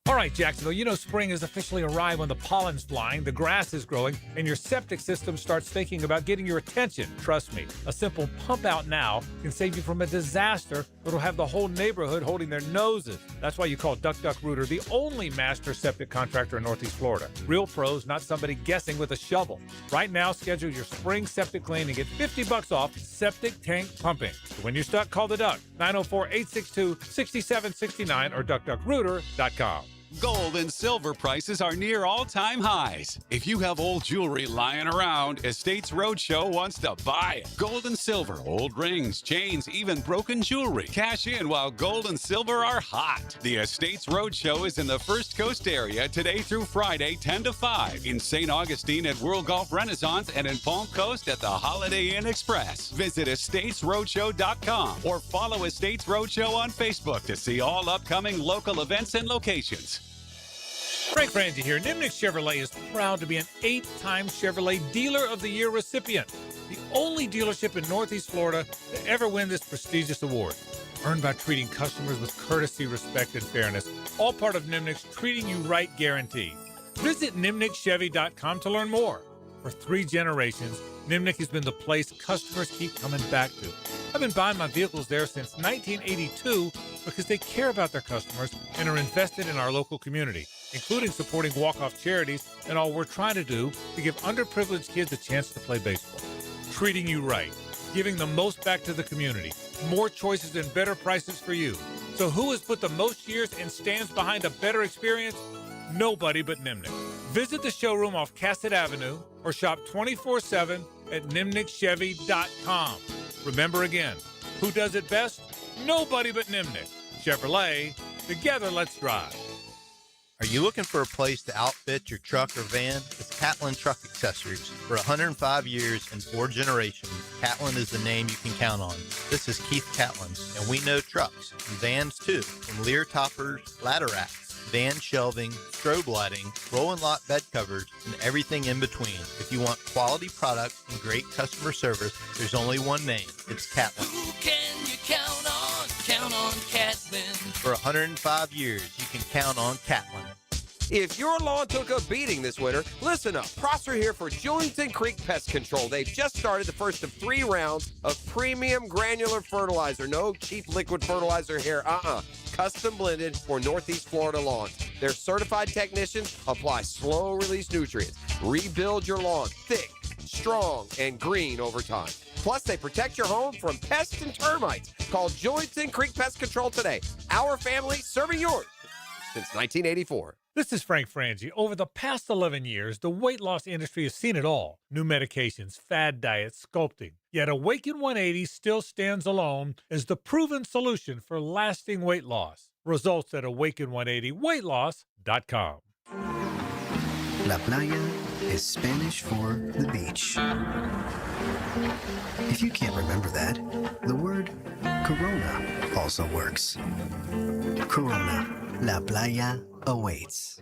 All right, Jacksonville, you know spring has officially arrived when the pollen's flying, the grass is growing, and your septic system starts thinking about getting your attention. Trust me, a simple pump out now can save you from a disaster that'll have the whole neighborhood holding their noses. That's why you call Duck Duck Rooter the only master septic contractor in Northeast Florida. Real pros, not somebody guessing with a shovel. Right now, schedule your spring septic clean and get $50 off septic tank pumping. So when you're stuck, call the Duck, 904-862-6769 or duckduckrooter.com. Gold and silver prices are near all-time highs. If you have old jewelry lying around, Estates Roadshow wants to buy it. Gold and silver, old rings, chains, even broken jewelry. Cash in while gold and silver are hot. The Estates Roadshow is in the First Coast area today through Friday, 10 to 5. In St. Augustine at World Golf Renaissance and in Palm Coast at the Holiday Inn Express. Visit estatesroadshow.com or follow Estates Roadshow on Facebook to see all upcoming local events and locations. Frank Frangie here. Nimnick Chevrolet is proud to be an 8-time Chevrolet Dealer of the Year recipient. The only dealership in Northeast Florida to ever win this prestigious award. Earned by treating customers with courtesy, respect, and fairness. All part of Nimnick's Treating You Right guarantee. Visit nimnickchevy.com to learn more. For 3 generations, Nimnick has been the place customers keep coming back to. I've been buying my vehicles there since 1982 because they care about their customers and are invested in our local community, including supporting walk-off charities and all we're trying to do to give underprivileged kids a chance to play baseball. Treating you right, giving the most back to the community, more choices and better prices for you. So who has put the most years and stands behind a better experience? Nobody but Nimnick. Visit the showroom off Cassett Avenue or shop 24/7 at nimnickchevy.com. Remember again, who does it best? Nobody but Nimnick. Chevrolet, together let's drive. Are you looking for a place to outfit your truck or van? It's Catlin Truck Accessories. For 105 years and 4 generations, Catlin is the name you can count on. This is Keith Catlin, and we know trucks and vans too, from Lear toppers, ladder racks, van shelving, strobe lighting, roll and lock bed covers, and everything in between. If you want quality products and great customer service, there's only one name. It's Catlin. Who can you count on? Count on Catlin. For 105 years, you can count on Catlin. If your lawn took a beating this winter, listen up. Prosser here for Julington Creek Pest Control. They've just started the first of 3 rounds of premium granular fertilizer. No cheap liquid fertilizer here. custom blended for Northeast Florida lawns. Their certified technicians apply slow-release nutrients. Rebuild your lawn thick, strong, and green over time. Plus, they protect your home from pests and termites. Call Julington Creek Pest Control today. Our family serving yours since 1984. This is Frank Frangie. Over the past 11 years, the weight loss industry has seen it all. New medications, fad diets, sculpting. Yet Awaken 180 still stands alone as the proven solution for lasting weight loss. Results at awaken180weightloss.com. La playa is Spanish for the beach. If you can't remember that, the word Corona also works. Corona, La Playa awaits.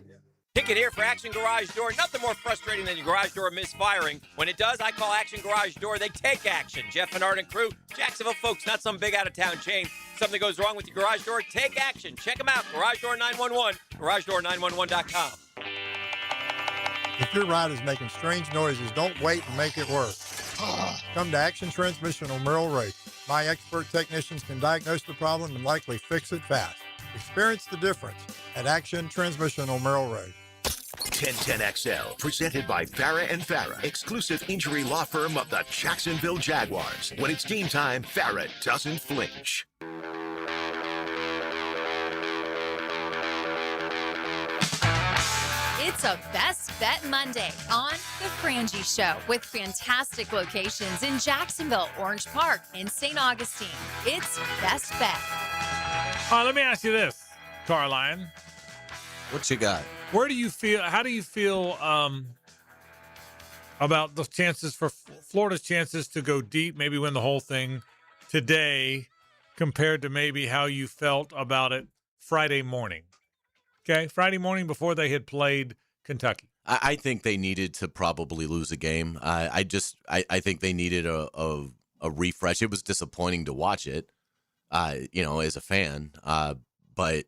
Ticket here for Action Garage Door. Nothing more frustrating than your garage door misfiring. When it does, I call Action Garage Door. They take action. Jeff and Art and crew, Jacksonville folks, not some big out-of-town chain. Something goes wrong with your garage door, take action. Check them out. Garage Door 911, garagedoor911.com. If your ride is making strange noises, don't wait and make it worse. Come to Action Transmission on Merrill Road. My expert technicians can diagnose the problem and likely fix it fast. Experience the difference at Action Transmission on Merrill Road. 1010XL, presented by Farah and Farah, exclusive injury law firm of the Jacksonville Jaguars. When it's game time, Farah doesn't flinch. It's a Best Bet Monday on The Frangie Show with fantastic locations in Jacksonville, Orange Park, and St. Augustine. It's Best Bet. Let me ask you this, Carline. What you got? How do you feel about the chances for Florida's chances to go deep, maybe win the whole thing today compared to maybe how you felt about it Friday morning? Okay, Friday morning before they had played Kentucky. I think they needed to probably lose a game. I think they needed a refresh. It was disappointing to watch it, as a fan. But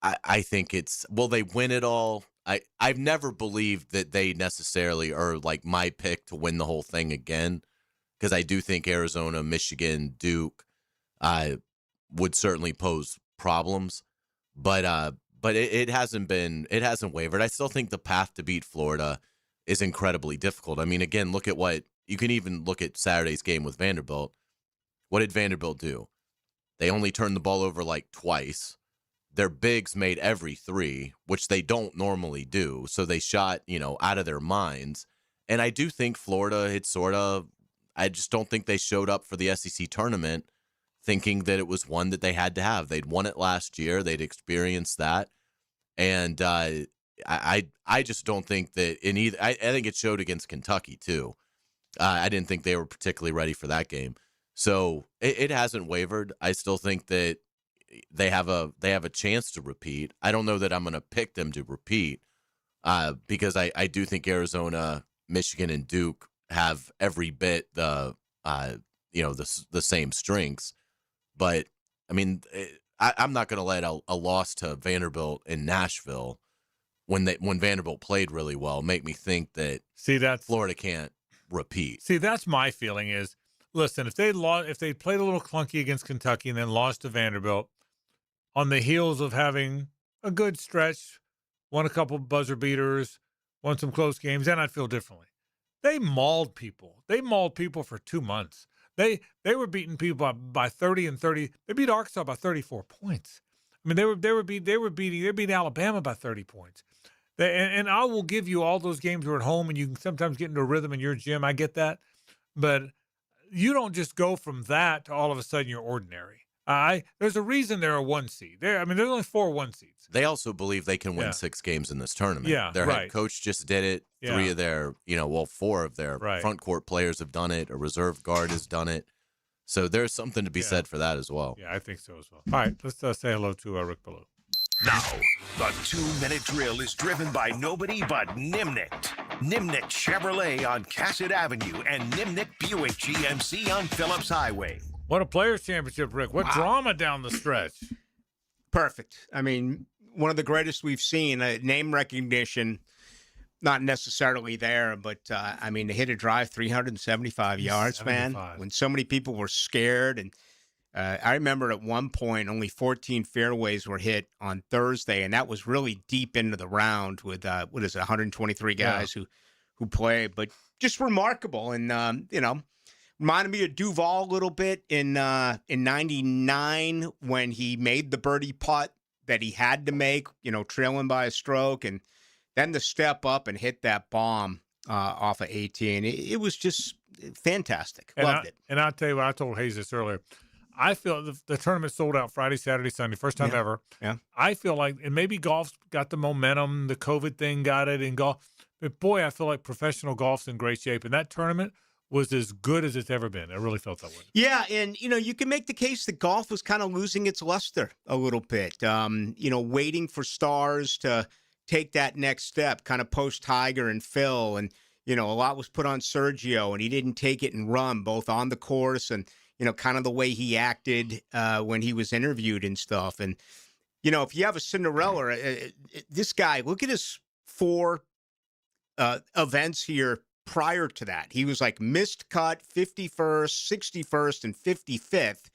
I think they win it all. I've never believed that they necessarily are like my pick to win the whole thing again, because I do think Arizona, Michigan, Duke would certainly pose problems. But it hasn't wavered. I still think the path to beat Florida is incredibly difficult. I mean, again, you can even look at Saturday's game with Vanderbilt. What did Vanderbilt do? They only turned the ball over like twice. Their bigs made every three, which they don't normally do. So they shot, out of their minds. And I do think Florida I just don't think they showed up for the SEC tournament thinking that it was one that they had to have. They'd won it last year. They'd experienced that. And I just don't think that I think it showed against Kentucky too. I didn't think they were particularly ready for that game. So it hasn't wavered. I still think that they have a chance to repeat. I don't know that I'm going to pick them to repeat because I do think Arizona, Michigan, and Duke have every bit the same strengths. But I mean, I'm not going to let a loss to Vanderbilt in Nashville when Vanderbilt played really well make me think that Florida can't repeat. See, that's my feeling is, listen, if they played a little clunky against Kentucky and then lost to Vanderbilt on the heels of having a good stretch, won a couple buzzer beaters, won some close games, then I'd feel differently. They mauled people. They mauled people for 2 months. They were beating people by 30 and 30. They beat Arkansas by 34 points. I mean, they beat Alabama by 30 points. And I will give you all those games were at home, and you can sometimes get into a rhythm in your gym. I get that, but you don't just go from that to all of a sudden you're ordinary. There's a reason they're a 1 seed. There's only 4 1 seeds. They also believe they can win 6 games in this tournament. Yeah, their head coach just did it. Yeah. 3 of their, 4 of their front court players have done it. A reserve guard has done it. So there's something to be said for that as well. Yeah, I think so as well. All right, let's say hello to Rick Ballou. Now, the 2-minute drill is driven by nobody but Nimnicht. Nimnicht Chevrolet on Cassett Avenue and Nimnicht Buick GMC on Phillips Highway. What a Players' Championship, Rick. What drama down the stretch. Perfect. I mean, one of the greatest we've seen. Name recognition, not necessarily there, but, they hit a drive 375 yards, man. When so many people were scared. And I remember at one point only 14 fairways were hit on Thursday, and that was really deep into the round with 123 guys who played. But just remarkable, and reminded me of Duval a little bit in '99 when he made the birdie putt that he had to make, trailing by a stroke, and then to step up and hit that bomb off of 18. It was just fantastic. Loved it. And I'll tell you what, I told Hayes this earlier. I feel the tournament sold out Friday, Saturday, Sunday, first time ever. Yeah. I feel like, and maybe golf's got the momentum, the COVID thing got it in golf. But boy, I feel like professional golf's in great shape. And that tournament was as good as it's ever been. I really felt that way. Yeah, and, you can make the case that golf was kind of losing its luster a little bit, waiting for stars to take that next step, kind of post-Tiger and Phil. And, a lot was put on Sergio, and he didn't take it and run, both on the course and, kind of the way he acted when he was interviewed and stuff. And, if you have a Cinderella, this guy, look at his 4 events here prior to that. He was like missed cut, 51st, 61st, and 55th.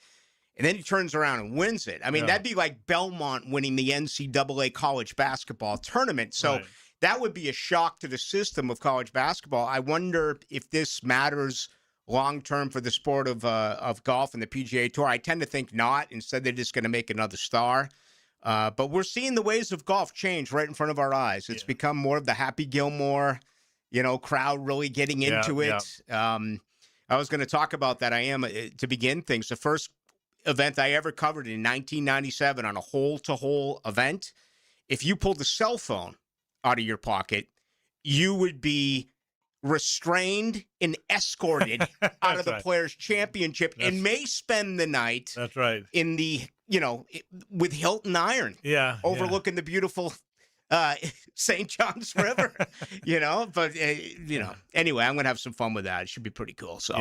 And then he turns around and wins it. I mean, that'd be like Belmont winning the NCAA college basketball tournament. So that would be a shock to the system of college basketball. I wonder if this matters long-term for the sport of golf and the PGA Tour. I tend to think not. Instead, they're just going to make another star. But we're seeing the ways of golf change right in front of our eyes. It's become more of the Happy Gilmore, crowd really getting into it. I was going to talk about that. I am to begin things. The first event I ever covered in 1997 on a hole-to-hole event, if you pulled a cell phone out of your pocket, you would be restrained and escorted out of the Players' Championship and may spend the night in the, with Hilton Iron overlooking the beautiful St. John's River, but anyway, I'm going to have some fun with that. It should be pretty cool. So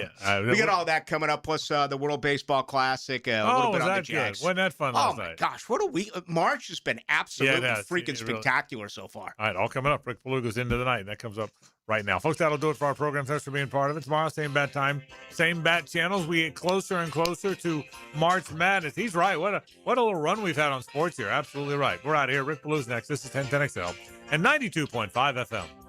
we got all that coming up, plus the World Baseball Classic, a little bit on the Jags. Wasn't that fun last night? Oh, my gosh. What a week. March has been absolutely freaking spectacular so far. All right, all coming up. Rick Beluga's Into the Night. That comes up right now. Folks, that'll do it for our program. Thanks for being part of it. Tomorrow, same bat time, same bat channels. We get closer and closer to March Madness. He's right. What a little run we've had on sports here. Absolutely right. We're out of here. Rick Beluga's next. This is 1010XL and 92.5 FM.